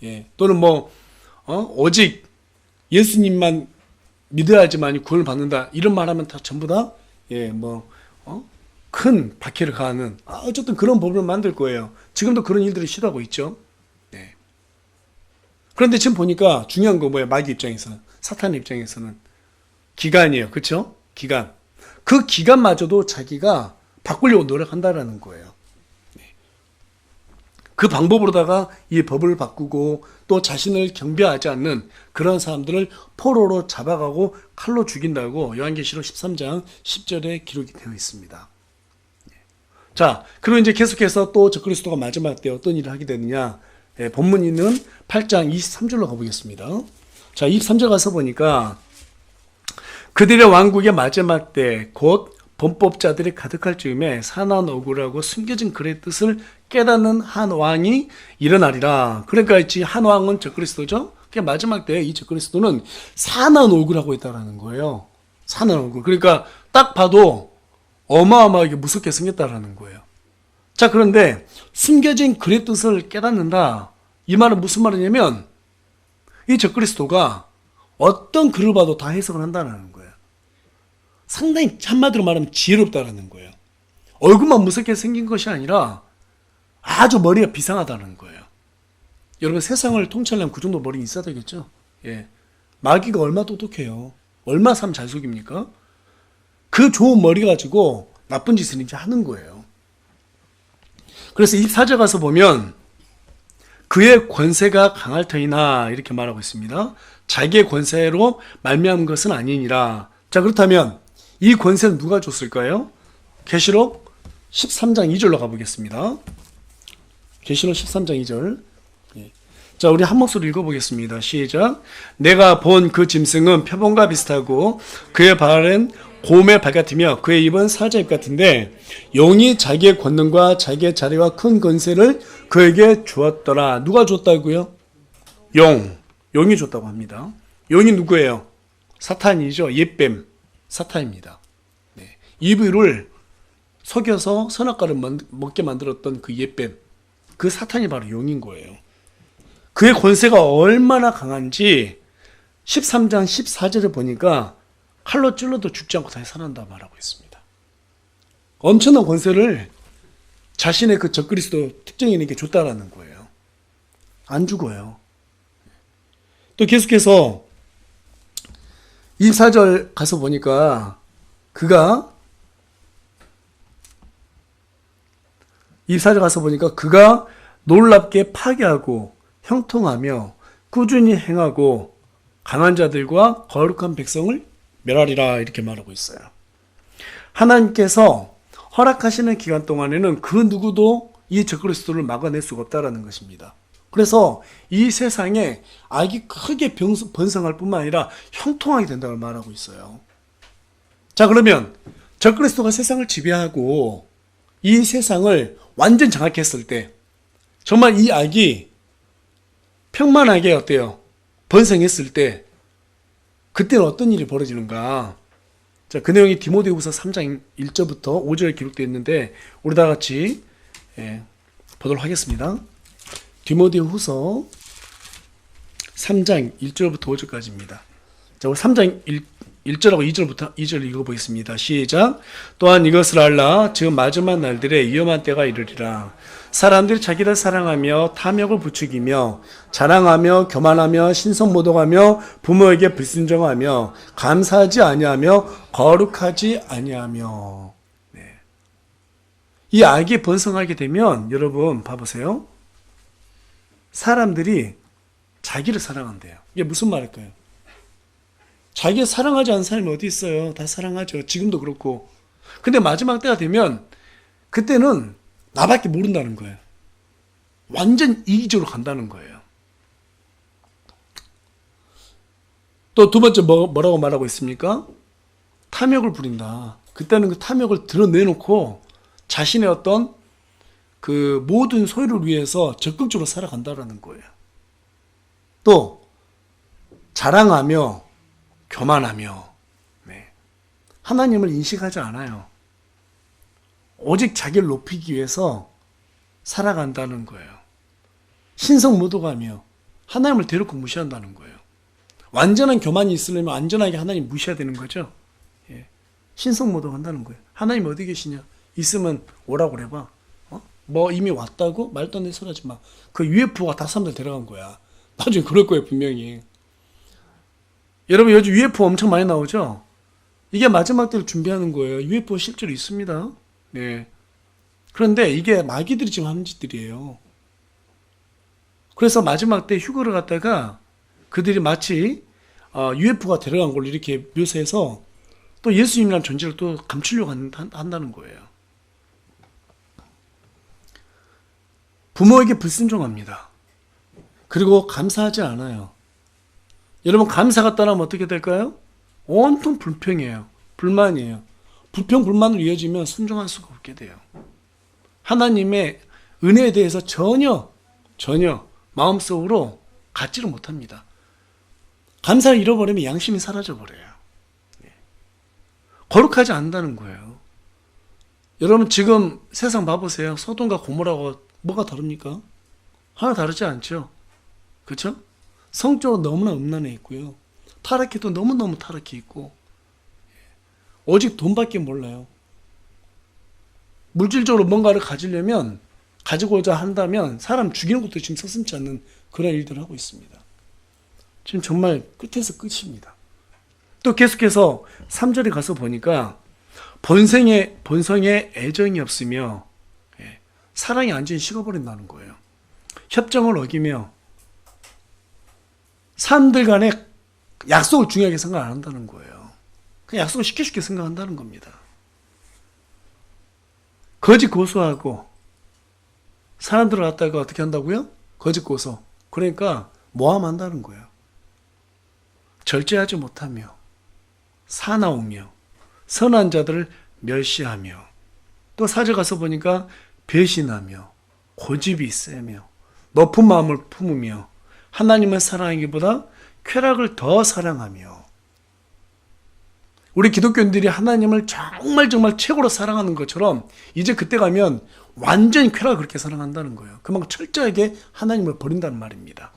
예. 또는 오직 예수님만 믿어야지만 구원을 받는다. 이런 말하면 다 전부 다, 예, 큰 박해를 가하는, 어쨌든 그런 법을 만들 거예요. 지금도 그런 일들을 시도하고 있죠. 네. 그런데 지금 보니까 중요한 거 뭐예요? 마귀 입장에서는, 사탄의 입장에서는 기간이에요. 그렇죠? 기간. 그 기간마저도 자기가 바꾸려고 노력한다라는 거예요. 네. 그 방법으로다가 이 법을 바꾸고 또 자신을 경배하지 않는 그런 사람들을 포로로 잡아가고 칼로 죽인다고 요한계시록 13장 10절에 기록이 되어 있습니다. 자, 그리고 이제 계속해서 또 적그리스도가 마지막 때 어떤 일을 하게 되느냐. 예, 본문 있는 8장 23절로 가보겠습니다. 자, 23절 가서 보니까 그들의 왕국의 마지막 때 곧 범법자들이 가득할 즈음에 산한 억울하고 숨겨진 글의 뜻을 깨닫는 한 왕이 일어나리라. 그러니까 이 한 왕은 적그리스도죠. 그 마지막 때 이 적그리스도는 산한 억울하고 있다라는 거예요. 산한 억울. 그러니까 딱 봐도 어마어마하게 무섭게 생겼다라는 거예요. 자, 그런데 숨겨진 글의 뜻을 깨닫는다. 이 말은 무슨 말이냐면 이 적그리스도가 어떤 글을 봐도 다 해석을 한다는 거예요. 상당히 한마디로 말하면 지혜롭다라는 거예요. 얼굴만 무섭게 생긴 것이 아니라 아주 머리가 비상하다는 거예요. 여러분 세상을 통찰하면 그 정도 머리 있어야 되겠죠? 예. 마귀가 얼마나 똑똑해요. 얼마나 사람 잘 속입니까? 그 좋은 머리 가지고 나쁜 짓을 이제 하는 거예요. 그래서 24절 가서 보면 그의 권세가 강할 터이나 이렇게 말하고 있습니다. 자기의 권세로 말미암은 것은 아니니라. 자, 그렇다면 이 권세는 누가 줬을까요? 계시록 13장 2절로 가보겠습니다. 계시록 13장 2절. 자, 우리 한 목소리 읽어보겠습니다. 시작. 내가 본 그 짐승은 표범과 비슷하고 그의 발은 곰의 발 같으며 그의 입은 사자 입 같은데 용이 자기의 권능과 자기의 자리와 큰 권세를 그에게 주었더라. 누가 줬다고요? 용이 줬다고 합니다. 용이 누구예요? 사탄이죠. 옛뱀 사탄입니다. 네. 이브를 속여서 선악과를 먹게 만들었던 그 옛뱀, 그 사탄이 바로 용인 거예요. 그의 권세가 얼마나 강한지 13장 14절에 보니까 칼로 찔러도 죽지 않고 다시 살아난다 말하고 있습니다. 엄청난 권세를 자신의 그 적그리스도 특정인에게 줬다라는 거예요. 안 죽어요. 또 계속해서 24절 가서 보니까 그가 24절 가서 보니까 그가 놀랍게 파괴하고 형통하며 꾸준히 행하고 강한 자들과 거룩한 백성을 멸하리라 이렇게 말하고 있어요. 하나님께서 허락하시는 기간 동안에는 그 누구도 이 적그리스도를 막아낼 수가 없다라는 것입니다. 그래서 이 세상에 악이 크게 번성할 뿐만 아니라 형통하게 된다고 말하고 있어요. 자, 그러면 적그리스도가 세상을 지배하고 이 세상을 완전 장악했을 때 정말 이 악이 평만하게 어때요? 번성했을 때 그때는 어떤 일이 벌어지는가? 자, 그 내용이 디모데후서 3장 1절부터 5절에 기록되어 있는데 우리 다 같이 보도록 하겠습니다. 디모데후서 3장 1절부터 5절까지입니다. 자, 우리 3장 1절하고 2절 읽어보겠습니다. 시작. 또한 이것을 알라. 지금 마지막 날들에 위험한 때가 이르리라. 사람들이 자기를 사랑하며 탐욕을 부추기며 자랑하며 교만하며 신성모독하며 부모에게 불순종하며 감사하지 아니하며 거룩하지 아니하며. 네. 이 악이 번성하게 되면 여러분 봐보세요. 사람들이 자기를 사랑한대요. 이게 무슨 말일까요? 자기가 사랑하지 않는 사람이 어디 있어요? 다 사랑하죠. 지금도 그렇고. 근데 마지막 때가 되면 그때는 나밖에 모른다는 거예요. 완전 이기적으로 간다는 거예요. 또 두 번째 뭐라고 말하고 있습니까? 탐욕을 부린다. 그때는 그 탐욕을 드러내놓고 자신의 어떤 그 모든 소유를 위해서 적극적으로 살아간다라는 거예요. 또 자랑하며 교만하며 하나님을 인식하지 않아요. 오직 자기를 높이기 위해서 살아간다는 거예요. 신성모독하며 하나님을 대놓고 무시한다는 거예요. 완전한 교만이 있으려면 완전하게 하나님 무시해야 되는 거죠. 신성모독한다는 거예요. 하나님 어디 계시냐? 있으면 오라고 그래봐. 뭐 이미 왔다고? 말도 안 되는 소리 하지 마. 그 UFO가 다 사람들 데려간 거야. 나중에 그럴 거예요, 분명히. 여러분 요즘 UFO 엄청 많이 나오죠? 이게 마지막 때를 준비하는 거예요. UFO 실제로 있습니다. 네. 그런데 이게 마귀들이 지금 하는 짓들이에요. 그래서 마지막 때 휴거를 갖다가 그들이 마치 UFO가 데려간 걸로 이렇게 묘사해서 또 예수님이라는 존재를 또 감추려고 한다는 거예요. 부모에게 불순종합니다. 그리고 감사하지 않아요. 여러분 감사가 떠나면 어떻게 될까요? 온통 불평이에요. 불만이에요. 불평, 불만으로 이어지면 순종할 수가 없게 돼요. 하나님의 은혜에 대해서 전혀 마음속으로 갖지를 못합니다. 감사를 잃어버리면 양심이 사라져버려요. 거룩하지 않는다는 거예요. 여러분 지금 세상 봐보세요. 소돔과 고모라고 뭐가 다릅니까? 하나 다르지 않죠? 그렇죠? 성적으로 너무나 음란해 있고요. 타락해도 너무너무 타락해 있고 오직 돈밖에 몰라요. 물질적으로 뭔가를 가지고자 한다면 사람 죽이는 것도 지금 서슴지 않는 그런 일들을 하고 있습니다. 지금 정말 끝에서 끝입니다. 또 계속해서 3절에 가서 보니까 본성에 애정이 없으며 사랑이 완전히 식어버린다는 거예요. 협정을 어기며 사람들 간에 약속을 중요하게 생각 안 한다는 거예요. 그냥 약속을 쉽게 생각한다는 겁니다. 거짓 고소하고 사람들을 갖다가 어떻게 한다고요? 거짓 고소. 그러니까 모함한다는 거예요. 절제하지 못하며 사나우며 선한 자들을 멸시하며 또 4절 가서 보니까 배신하며 고집이 세며 높은 마음을 품으며 하나님을 사랑하기보다 쾌락을 더 사랑하며 우리 기독교인들이 하나님을 정말 최고로 사랑하는 것처럼 이제 그때 가면 완전히 쾌락을 그렇게 사랑한다는 거예요. 그만큼 철저하게 하나님을 버린다는 말입니다.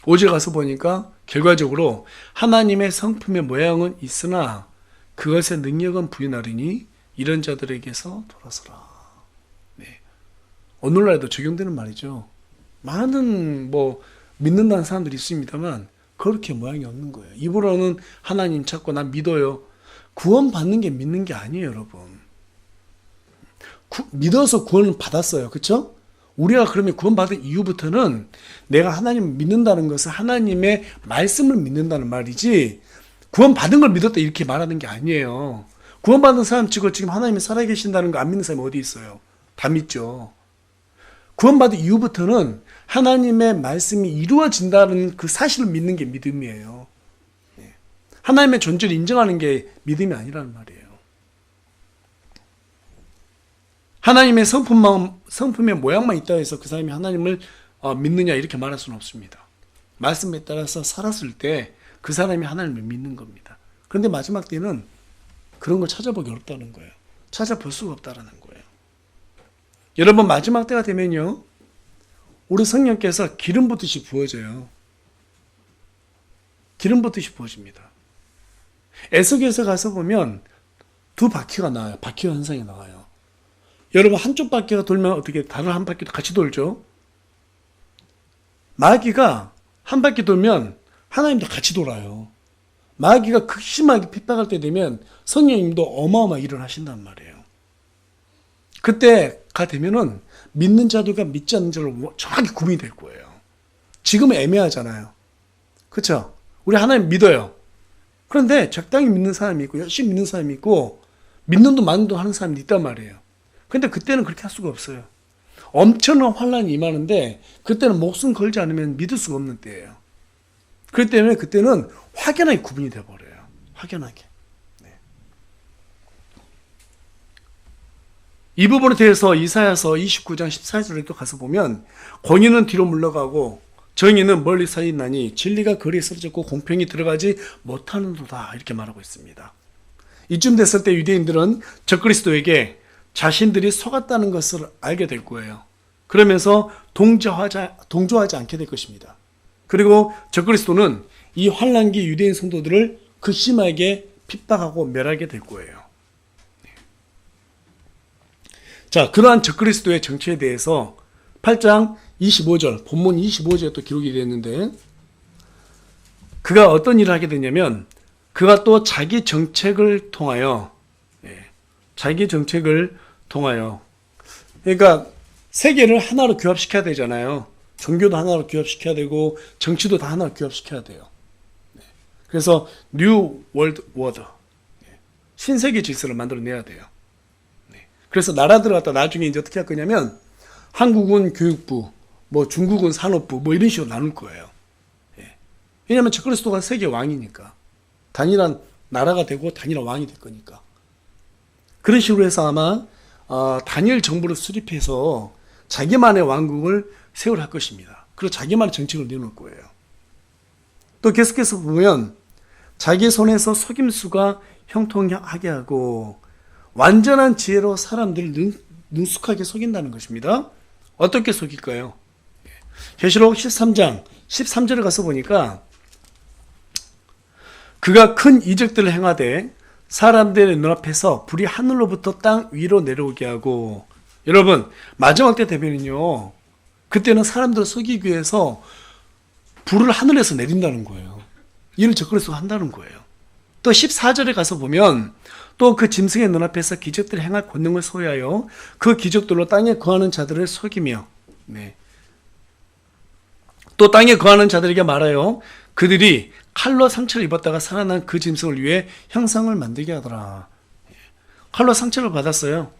5절 가서 보니까 결과적으로 하나님의 성품의 모양은 있으나 그것의 능력은 부인하리니 이런 자들에게서 돌아서라. 네. 오늘날에도 적용되는 말이죠. 많은 믿는다는 사람들이 있습니다만 그렇게 모양이 없는 거예요. 입으로는 하나님 찾고 난 믿어요. 구원받는 게 믿는 게 아니에요, 여러분. 믿어서 구원을 받았어요. 그렇죠? 우리가 그러면 구원받은 이후부터는 내가 하나님을 믿는다는 것은 하나님의 말씀을 믿는다는 말이지 구원받은 걸 믿었다 이렇게 말하는 게 아니에요. 구원받은 사람 치고 지금 하나님이 살아계신다는 거 안 믿는 사람이 어디 있어요? 다 믿죠. 구원받은 이후부터는 하나님의 말씀이 이루어진다는 그 사실을 믿는 게 믿음이에요. 하나님의 존재를 인정하는 게 믿음이 아니라는 말이에요. 하나님의 성품의 모양만 있다 해서 그 사람이 하나님을 믿느냐 이렇게 말할 수는 없습니다. 말씀에 따라서 살았을 때 그 사람이 하나님을 믿는 겁니다. 그런데 마지막 때는 그런 걸 찾아보기 어렵다는 거예요. 찾아볼 수가 없다는 거예요. 여러분 마지막 때가 되면요. 우리 성령께서 기름 붓듯이 부어져요. 기름 붓듯이 부어집니다. 에스겔서 가서 보면 두 바퀴가 나와요. 바퀴 현상이 나와요. 여러분 한쪽 바퀴가 돌면 어떻게 다른 한 바퀴도 같이 돌죠? 마귀가 한 바퀴 돌면 하나님도 같이 돌아요. 마귀가 극심하게 핍박할 때 되면 성령님도 어마어마하게 일을 하신단 말이에요. 그때가 되면은 믿는 자들과 믿지 않는 자로 정확히 구분이 될 거예요. 지금은 애매하잖아요. 그렇죠? 우리 하나님 믿어요. 그런데 적당히 믿는 사람이 있고 열심히 믿는 사람이 있고 믿는 돈 많은 돈 하는 사람이 있단 말이에요. 근데 그때는 그렇게 할 수가 없어요. 엄청난 환란이 임하는데 그때는 목숨 걸지 않으면 믿을 수가 없는 때예요. 그렇기 때문에 그때는 확연하게 구분이 돼버려요. 확연하게. 네. 이 부분에 대해서 이사야서 29장 14절에 또 가서 보면 공의는 뒤로 물러가고 정의는 멀리 서 있나니 진리가 거리에 쓰러졌고 공평이 들어가지 못하는도다 이렇게 말하고 있습니다. 이쯤 됐을 때 유대인들은 적그리스도에게 자신들이 속았다는 것을 알게 될 거예요. 그러면서 동조하지 않게 될 것입니다. 그리고 적그리스도는 이 환난기 유대인 성도들을 극심하게 핍박하고 멸하게 될 거예요. 자, 그러한 적그리스도의 정체에 대해서 8장 25절, 본문 25절에 또 기록이 되었는데 그가 어떤 일을 하게 되냐면 그가 또 자기 정책을 통하여 그러니까 세계를 하나로 규합시켜야 되잖아요. 종교도 하나로 규합시켜야 되고 정치도 다 하나로 규합시켜야 돼요. 그래서 뉴 월드 워드 신세계 질서를 만들어내야 돼요. 그래서 나라들 갖다 나중에 이제 어떻게 할 거냐면 한국은 교육부, 중국은 산업부 이런 식으로 나눌 거예요. 왜냐하면 적그리스도가 세계 왕이니까 단일한 나라가 되고 단일한 왕이 될 거니까 그런 식으로 해서 아마 단일 정부를 수립해서 자기만의 왕국을 세우려 할 것입니다. 그리고 자기만의 정책을 내놓을 거예요. 또 계속해서 보면 자기 손에서 속임수가 형통하게 하고 완전한 지혜로 사람들을 능숙하게 속인다는 것입니다. 어떻게 속일까요? 계시록 13장 13절에 가서 보니까 그가 큰 이적들을 행하되 사람들의 눈앞에서 불이 하늘로부터 땅 위로 내려오게 하고 여러분 마지막 때 되면은요 그때는 사람들을 속이기 위해서 불을 하늘에서 내린다는 거예요. 이를 적그리스도가 한다는 거예요. 또 14절에 가서 보면 또 그 짐승의 눈앞에서 기적들을 행할 권능을 소유하여 그 기적들로 땅에 거하는 자들을 속이며 또 땅에 거하는 자들에게 말하여 그들이 칼로 상처를 입었다가 살아난 그 짐승을 위해 형상을 만들게 하더라. 칼로 상처를 받았어요.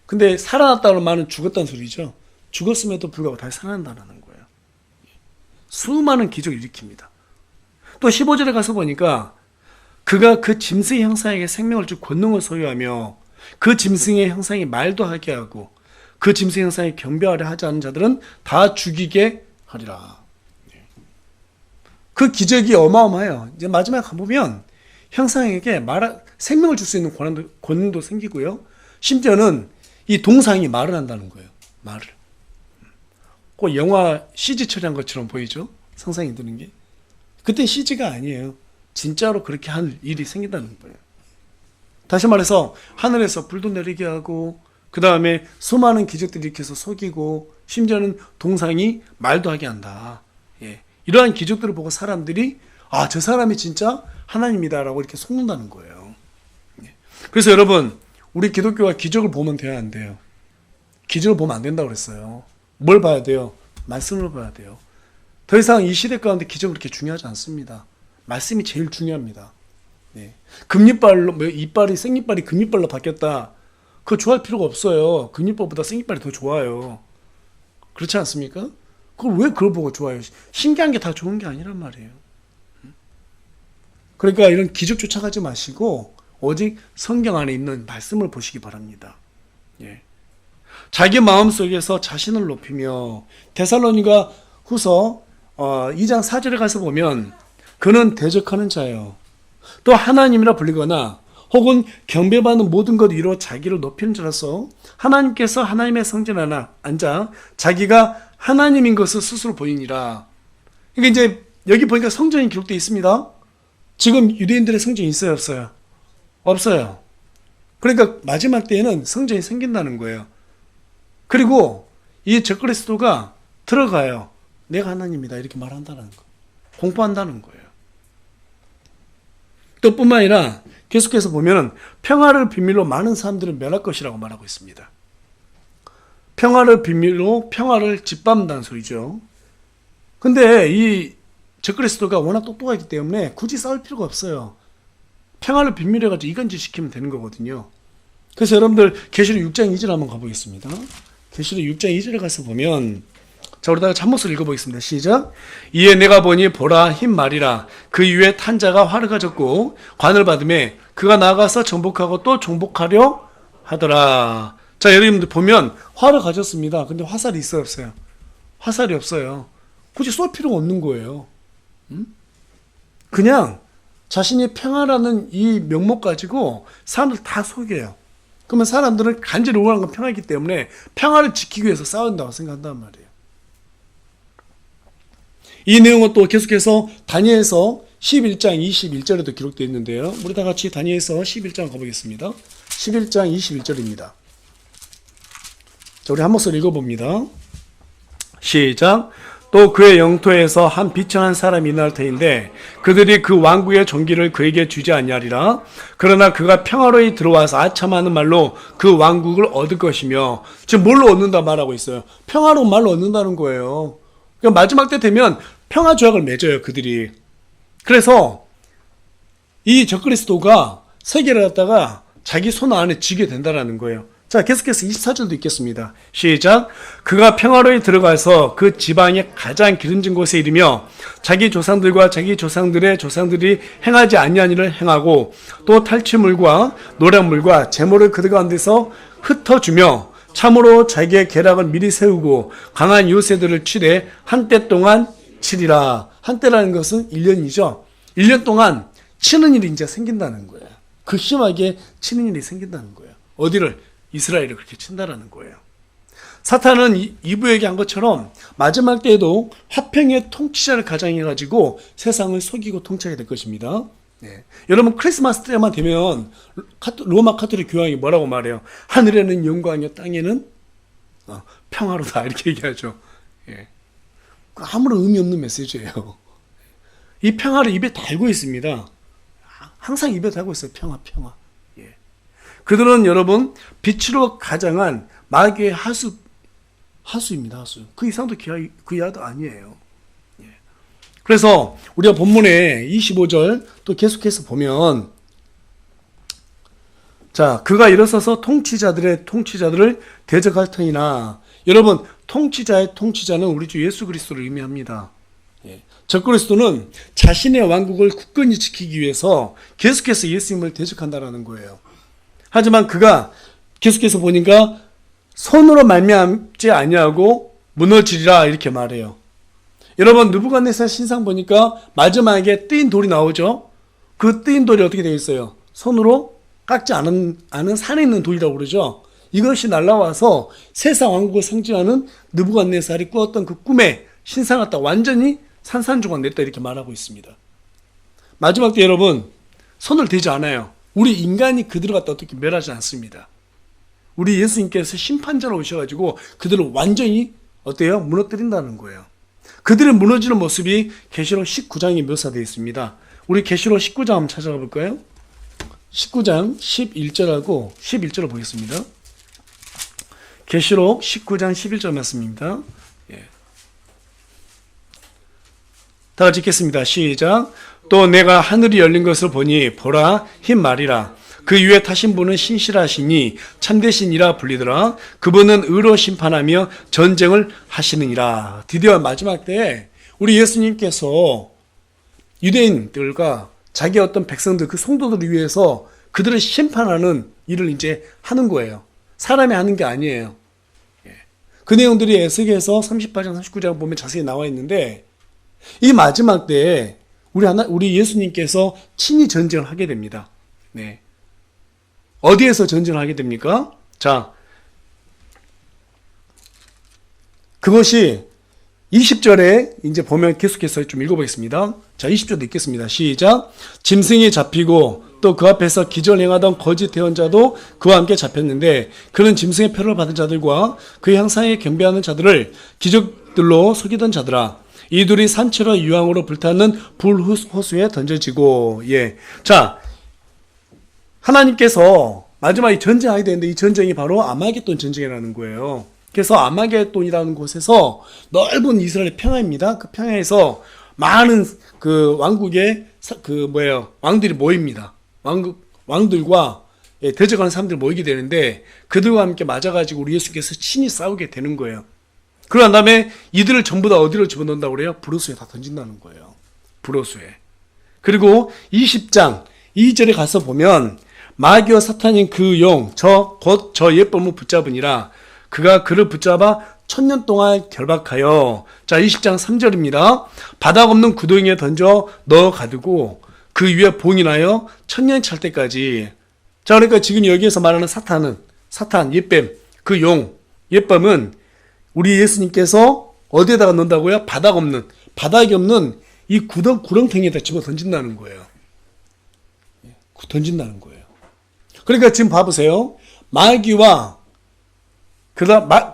근데 살아났다는 말은 죽었다는 소리죠. 죽었음에도 불구하고 다시 살아난다는 거예요. 수많은 기적을 일으킵니다. 또 15절에 가서 보니까 그가 그 짐승의 형상에게 생명을 줄 권능을 소유하며 그 짐승의 형상이 말도 하게 하고 그 짐승의 형상에 경배하려 하지 않은 자들은 다 죽이게 하리라. 그 기적이 어마어마해요. 이제 마지막에 가보면 형상에게 생명을 줄 수 있는 권능도 생기고요. 심지어는 이 동상이 말을 한다는 거예요. 말을. 꼭 영화 CG 처리한 것처럼 보이죠? 상상이 드는 게. 그때 CG가 아니에요. 진짜로 그렇게 할 일이 생긴다는 거예요. 다시 말해서 하늘에서 불도 내리게 하고 그 다음에 수많은 기적들을 일으켜서 속이고 심지어는 동상이 말도 하게 한다. 예. 이러한 기적들을 보고 사람들이 아, 저 사람이 진짜 하나님이다라고 이렇게 속는다는 거예요. 예. 그래서 여러분, 우리 기독교가 기적을 보면 돼야 안 돼요. 기적을 보면 안 된다고 그랬어요. 뭘 봐야 돼요? 말씀을 봐야 돼요. 더 이상 이 시대 가운데 기적은 그렇게 중요하지 않습니다. 말씀이 제일 중요합니다. 네. 금리빨로, 이빨이 생리빨이 금리빨로 바뀌었다. 그거 좋아할 필요가 없어요. 금리빨보다 생리빨이 더 좋아요. 그렇지 않습니까? 그걸 왜 그걸 보고 좋아요? 신기한 게 다 좋은 게 아니란 말이에요. 그러니까 이런 기적 쫓아가지 마시고 오직 성경 안에 있는 말씀을 보시기 바랍니다. 예. 자기 마음속에서 자신을 높이며 데살로니가 후서 2장 4절에 가서 보면 그는 대적하는 자요. 또 하나님이라 불리거나 혹은 경배받는 모든 것 이루어 자기를 높이는 자라서 하나님께서 하나님의 성전 하나 앉아 자기가 하나님인 것을 스스로 보이니라. 그러니까 이제 여기 보니까 성전이 기록되어 있습니다. 지금 유대인들의 성전이 있어요, 없어요? 없어요. 그러니까 마지막 때에는 성전이 생긴다는 거예요. 그리고 이 적그리스도가 들어가요. 내가 하나님이다 이렇게 말한다는 거, 공포한다는 거예요. 또 뿐만 아니라 계속해서 보면 평화를 비밀로 많은 사람들을 멸할 것이라고 말하고 있습니다. 평화를 비밀로 평화를 짓밟는다는 소리죠. 근데 이 적그리스도가 워낙 똑똑하기 때문에 굳이 싸울 필요가 없어요. 평화를 비밀로 해가지고 이간질 시키면 되는 거거든요. 그래서 여러분들 계시록 6장 2절 한번 가보겠습니다. 계시록 6장 2절에 가서 보면 자, 우리 다 잠못을 읽어보겠습니다. 시작. 이에 내가 보니 보라 흰 말이라 그 위에 탄 자가 활을 가졌고 관을 받음에 그가 나아가서 정복하고 또 정복하려 하더라. 자, 여러분들 보면 활을 가졌습니다. 근데 화살이 있어요, 없어요? 화살이 없어요. 굳이 쏠 필요가 없는 거예요. 그냥 자신이 평화라는 이 명목 가지고 사람들 다 속여요. 그러면 사람들은 간절히 원하는 건 평화이기 때문에 평화를 지키기 위해서 싸운다고 생각한단 말이에요. 이 내용은 또 계속해서 다니엘서 11장 21절에도 기록되어 있는데요. 우리 다 같이 다니엘서 11장 가보겠습니다. 11장 21절입니다. 자, 우리 한 목소리 읽어봅니다. 시작. 또 그의 영토에서 한 비천한 사람이 일어날 터인데 그들이 그 왕국의 종기를 그에게 주지 아니하리라. 그러나 그가 평화로이 들어와서 아참하는 말로 그 왕국을 얻을 것이며, 지금 뭘로 얻는다 말하고 있어요. 평화로운 말로 얻는다는 거예요. 그러니까 마지막 때 되면 평화 조약을 맺어요, 그들이. 그래서 이 적그리스도가 세계를 갖다가 자기 손 안에 쥐게 된다는 거예요. 자, 계속해서 24절도 읽겠습니다. 시작. 그가 평화로이 들어가서 그 지방의 가장 기름진 곳에 이르며 자기 조상들과 자기 조상들의 조상들이 행하지 아니한 일을 행하고 또 탈취물과 노략물과 제물을 그들 가운데서 흩어주며 참으로 자기의 계략을 미리 세우고 강한 요새들을 치되 한때 동안 치리라. 한때라는 것은 1년이죠. 1년 동안 치는 일이 이제 생긴다는 거예요. 극심하게 치는 일이 생긴다는 거예요. 어디를? 이스라엘을 그렇게 친다라는 거예요. 사탄은 2부 얘기한 것처럼 마지막 때에도 화평의 통치자를 가장해가지고 세상을 속이고 통치하게 될 것입니다. 네. 여러분 크리스마스 때만 되면 로마 카톨릭 교황이 뭐라고 말해요? 하늘에는 영광이요 땅에는 평화로다 이렇게 얘기하죠. 예. 아무런 의미 없는 메시지예요. 이 평화를 입에 달고 있습니다. 항상 입에 달고 있어요. 평화. 예. 그들은 여러분 빛으로 가장한 마귀의 하수입니다. 하수. 그 이상도 그 이하도 아니에요. 예. 그래서 우리가 본문에 25절 또 계속해서 보면 자, 그가 일어서서 통치자들을 대적할 터이나, 여러분 통치자의 통치자는 우리 주 예수 그리스도를 의미합니다. 예. 적그리스도는 자신의 왕국을 굳건히 지키기 위해서 계속해서 예수님을 대적한다라는 거예요. 하지만 그가 계속해서 보니까 손으로 말미암지 아니하고 무너지리라 이렇게 말해요. 여러분 느부갓네살 신상 보니까 마지막에 뜨인 돌이 나오죠. 그 뜨인 돌이 어떻게 되어 있어요? 손으로 깎지 않은 산에 있는 돌이라고 그러죠. 이것이 날라와서 세상 왕국을 상징하는 느부갓네살이 꾸었던 그 꿈의 신상 갖다 완전히 산산조각 냈다 이렇게 말하고 있습니다. 마지막 때 여러분 손을 대지 않아요. 우리 인간이 그들을 갖다 어떻게 멸하지 않습니다. 우리 예수님께서 심판자로 오셔가지고 그들을 완전히 어때요? 무너뜨린다는 거예요. 그들의 무너지는 모습이 계시록 19장에 묘사되어 있습니다. 우리 계시록 19장 한번 찾아가 볼까요? 19장 11절하고 11절을 보겠습니다. 계시록 19장 11절 말씀입니다. 예. 다 같이 읽겠습니다. 시작. 또 내가 하늘이 열린 것을 보니 보라 흰 말이라. 그 위에 타신 분은 신실하시니 참되신이라 불리더라. 그분은 의로 심판하며 전쟁을 하시느니라. 드디어 마지막 때에 우리 예수님께서 유대인들과 자기 어떤 백성들, 그 성도들을 위해서 그들을 심판하는 일을 이제 하는 거예요. 사람이 하는 게 아니에요. 그 내용들이 에스겔서 38장, 39장 보면 자세히 나와 있는데, 이 마지막 때에 우리 예수님께서 친히 전쟁을 하게 됩니다. 네. 어디에서 전쟁을 하게 됩니까? 자, 그것이 20절에 이제 보면 계속해서 좀 읽어보겠습니다. 자, 20절도 읽겠습니다. 시작. 짐승이 잡히고 또 그 앞에서 기절 행하던 거짓 대언자도 그와 함께 잡혔는데 그는 짐승의 표를 받은 자들과 그 형상에 경배하는 자들을 기적들로 속이던 자들아. 이 둘이 산채로 유황으로 불타는 불호수에 던져지고. 예. 자, 하나님께서 마지막에 전쟁하게 되는데 이 전쟁이 바로 아마겟돈 전쟁이라는 거예요. 그래서 아마겟돈이라는 곳에서 넓은 이스라엘의 평야입니다. 그 평야에서 많은 그 왕국의 왕들이 모입니다. 왕들과 대적하는 사람들이 모이게 되는데 그들과 함께 맞아가지고 우리 예수께서 친히 싸우게 되는 거예요. 그러한 다음에 이들을 전부 다 어디로 집어넣는다고 그래요? 불호수에 다 던진다는 거예요. 불호수에. 그리고 20장 2절에 가서 보면 마귀와 사탄인 그 용, 곧 저 예쁨을 붙잡으니라. 그가 그를 붙잡아 1000년 동안 결박하여. 자, 20장 3절입니다. 바닥 없는 구덩이에 던져 넣어 가두고 그 위에 봉인하여 1000년 찰 때까지. 자, 그러니까 지금 여기에서 말하는 사탄, 예뱀, 그 용, 예뱀은 우리 예수님께서 어디에다가 넣는다고요? 바닥이 없는 이 구렁텅이에다 집어 던진다는 거예요. 던진다는 거예요. 그러니까 지금 봐보세요. 마귀와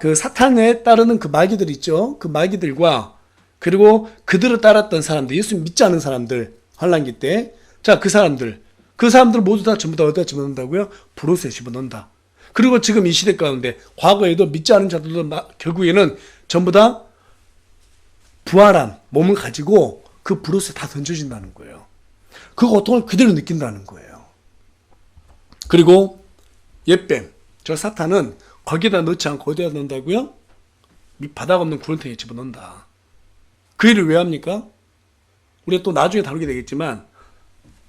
그 사탄에 따르는 그 마귀들 있죠. 그 마귀들과 그리고 그들을 따랐던 사람들, 예수님 믿지 않은 사람들, 환란기 때. 자, 그 사람들 모두 다 전부 다 어디다 집어넣는다고요? 불호수에 집어넣는다. 그리고 지금 이 시대 가운데 과거에도 믿지 않은 자들도 결국에는 전부 다 부활한 몸을 가지고 그 불호수에 다 던져진다는 거예요. 그 고통을 그대로 느낀다는 거예요. 그리고 예뱀, 저 사탄은 거기에다 넣지 않고 어디다 넣는다고요? 바닥 없는 구렁텅이에 집어넣는다. 그 일을 왜 합니까? 우리가 또 나중에 다루게 되겠지만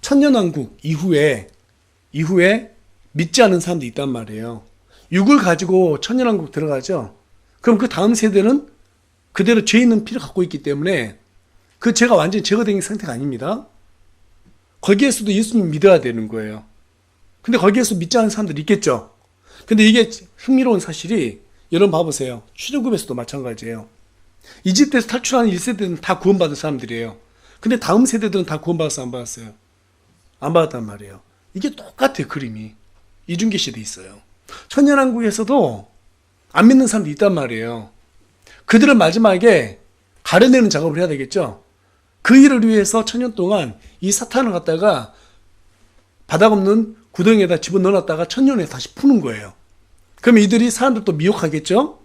천년왕국 이후에 믿지 않은 사람도 있단 말이에요. 육을 가지고 천년왕국 들어가죠. 그럼 그 다음 세대는 그대로 죄 있는 피를 갖고 있기 때문에 그 죄가 완전히 제거된 상태가 아닙니다. 거기에서도 예수님 믿어야 되는 거예요. 근데 거기에서 믿지 않는 사람들이 있겠죠. 근데 이게 흥미로운 사실이, 여러분 봐보세요. 출애굽에서도 마찬가지예요. 이집트에서 탈출하는 1세대는 다 구원받은 사람들이에요. 근데 다음 세대들은 다 구원받았어요, 안 받았어요? 안 받았단 말이에요. 이게 똑같아요, 그림이. 이중계 시대에 있어요. 천년왕국에서도 안 믿는 사람들이 있단 말이에요. 그들은 마지막에 가려내는 작업을 해야 되겠죠. 그 일을 위해서 천년 동안 이 사탄을 갖다가 바닥 없는 구덩이에다 집어넣어놨다가 천년에 다시 푸는 거예요. 그러면 이들이 사람들 또 미혹하겠죠?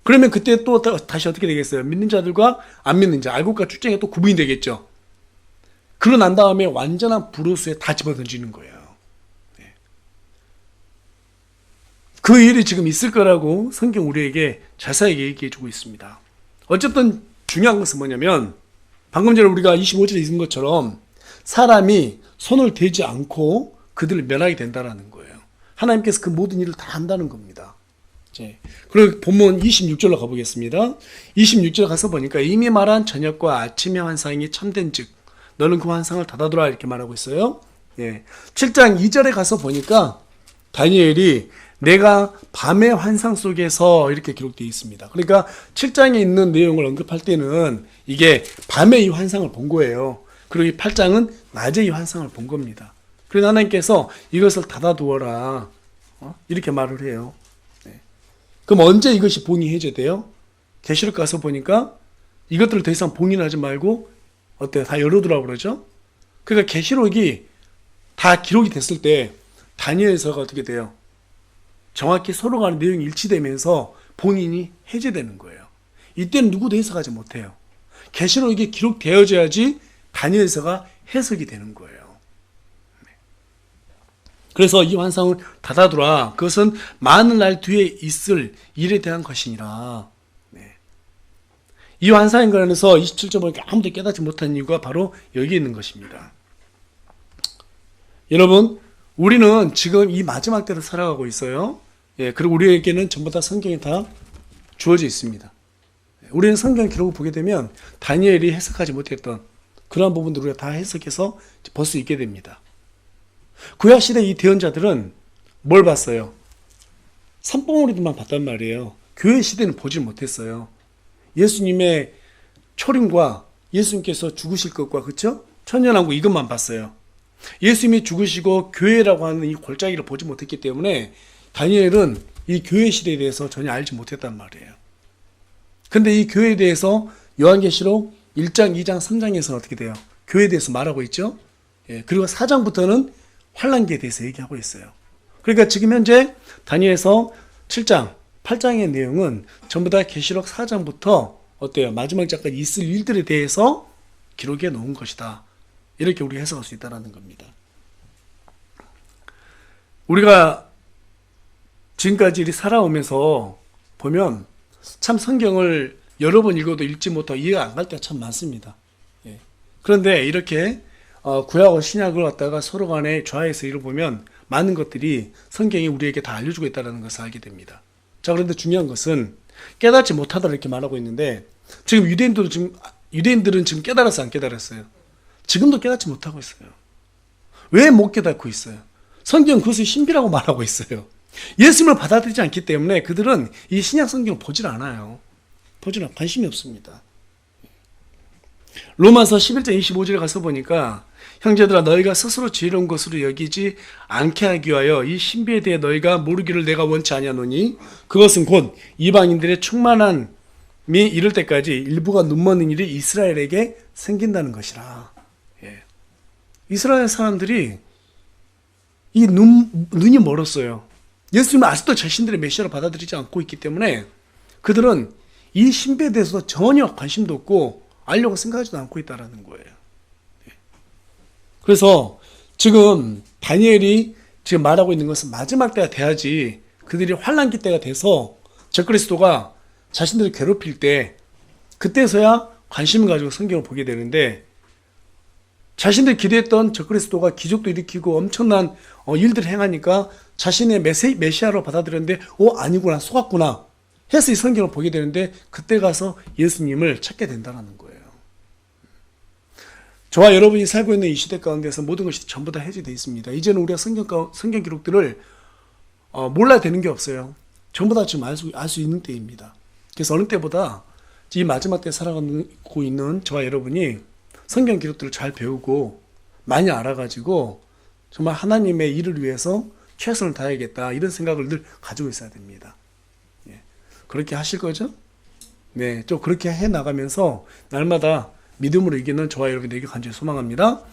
그러면 그때 또 다시 어떻게 되겠어요? 믿는 자들과 안 믿는 자, 알곡과 쭉쟁이가 또 구분이 되겠죠? 그러고 난 다음에 완전한 불호수에 다 집어던지는 거예요. 네. 그 일이 지금 있을 거라고 성경 우리에게 자세하게 얘기해주고 있습니다. 어쨌든 중요한 것은 뭐냐면 방금 전에 우리가 25절에 읽은 것처럼 사람이 손을 대지 않고 그들을 멸하게 된다는 거예요. 하나님께서 그 모든 일을 다 한다는 겁니다. 그리고 본문 26절로 가보겠습니다. 26절 가서 보니까 이미 말한 저녁과 아침의 환상이 참된 즉 너는 그 환상을 닫아두라 이렇게 말하고 있어요. 7장 2절에 가서 보니까 다니엘이 내가 밤의 환상 속에서 이렇게 기록되어 있습니다. 그러니까 7장에 있는 내용을 언급할 때는 이게 밤에 이 환상을 본 거예요. 그리고 이 8장은 낮에 이 환상을 본 겁니다. 그래서 하나님께서 이것을 닫아두어라, 이렇게 말을 해요. 네. 그럼 언제 이것이 봉인이 해제돼요? 계시록 가서 보니까 이것들을 더 이상 봉인하지 말고 어때요? 다 열어두라고 그러죠? 그러니까 계시록이 다 기록이 됐을 때 다니엘서가 어떻게 돼요? 정확히 서로 간의 내용이 일치되면서 봉인이 해제되는 거예요. 이때는 누구도 해석하지 못해요. 계시록이 기록되어져야지 다니엘서가 해석이 되는 거예요. 그래서 이 환상을 닫아두라. 그것은 많은 날 뒤에 있을 일에 대한 것이니라. 네. 이 환상에 관해서 27절 보니까 아무도 깨닫지 못한 이유가 바로 여기 있는 것입니다. 여러분, 우리는 지금 이 마지막 때를 살아가고 있어요. 예, 그리고 우리에게는 전부 다 성경이 다 주어져 있습니다. 우리는 성경 기록을 보게 되면 다니엘이 해석하지 못했던 그러한 부분들을 우리가 다 해석해서 볼 수 있게 됩니다. 구약시대 이 대언자들은 뭘 봤어요? 산봉우리들만 봤단 말이에요. 교회 시대는 보질 못했어요. 예수님의 초림과 예수님께서 죽으실 것과, 그쵸? 천년왕국 이것만 봤어요. 예수님이 죽으시고 교회라고 하는 이 골짜기를 보지 못했기 때문에 다니엘은 이 교회 시대에 대해서 전혀 알지 못했단 말이에요. 근데 이 교회에 대해서 요한계시록 1장, 2장, 3장에서는 어떻게 돼요? 교회에 대해서 말하고 있죠? 예, 그리고 4장부터는 환란기에 대해서 얘기하고 있어요. 그러니까 지금 현재 다니엘서 7장, 8장의 내용은 전부 다 계시록 4장부터 어때요? 마지막 장까지 있을 일들에 대해서 기록해 놓은 것이다. 이렇게 우리가 해석할 수 있다는 겁니다. 우리가 지금까지 이렇게 살아오면서 보면 참 성경을 여러 번 읽어도 읽지 못하고 이해가 안 갈 때가 참 많습니다. 예. 그런데 이렇게 구약과 신약을 갖다가 서로 간에 좌에서 읽어보면 많은 것들이 성경이 우리에게 다 알려주고 있다는 것을 알게 됩니다. 자, 그런데 중요한 것은 깨닫지 못하다 이렇게 말하고 있는데 지금 유대인들은 지금 깨달았어, 안 깨달았어요? 지금도 깨닫지 못하고 있어요. 왜 못 깨닫고 있어요? 성경은 그것을 신비라고 말하고 있어요. 예수님을 받아들이지 않기 때문에 그들은 이 신약 성경을 보질 않아요. 관심이 없습니다. 로마서 11장 25절에 가서 보니까 형제들아 너희가 스스로 지혜로운 것으로 여기지 않게 하기 위하여 이 신비에 대해 너희가 모르기를 내가 원치 아니하노니 그것은 곧 이방인들의 충만함이 이를 때까지 일부가 눈먼 일이 이스라엘에게 생긴다는 것이라. 예. 이스라엘 사람들이 이 눈이 멀었어요. 예수님은 아직도 자신들의 메시아로 받아들이지 않고 있기 때문에 그들은 이 신비에 대해서 전혀 관심도 없고 알려고 생각하지도 않고 있다는 거예요. 그래서 지금 다니엘이 지금 말하고 있는 것은 마지막 때가 돼야지 그들이 환란기 때가 돼서 적그리스도가 자신들을 괴롭힐 때 그때서야 관심을 가지고 성경을 보게 되는데 자신들이 기대했던 적그리스도가 기적도 일으키고 엄청난 일들을 행하니까 자신의 메시아로 받아들였는데 아니구나, 속았구나 해서 이 성경을 보게 되는데 그때 가서 예수님을 찾게 된다는 거예요. 저와 여러분이 살고 있는 이 시대 가운데서 모든 것이 전부 다 해제되어 있습니다. 이제는 우리가 성경 기록들을 몰라야 되는 게 없어요. 전부 다 지금 알 수 있는 때입니다. 그래서 어느 때보다 이 마지막 때 살아가고 있는 저와 여러분이 성경 기록들을 잘 배우고 많이 알아가지고 정말 하나님의 일을 위해서 최선을 다해야겠다 이런 생각을 늘 가지고 있어야 됩니다. 예. 그렇게 하실 거죠? 네, 좀 그렇게 해 나가면서 날마다 믿음으로 이기는 저와 여러분에게 간절히 소망합니다.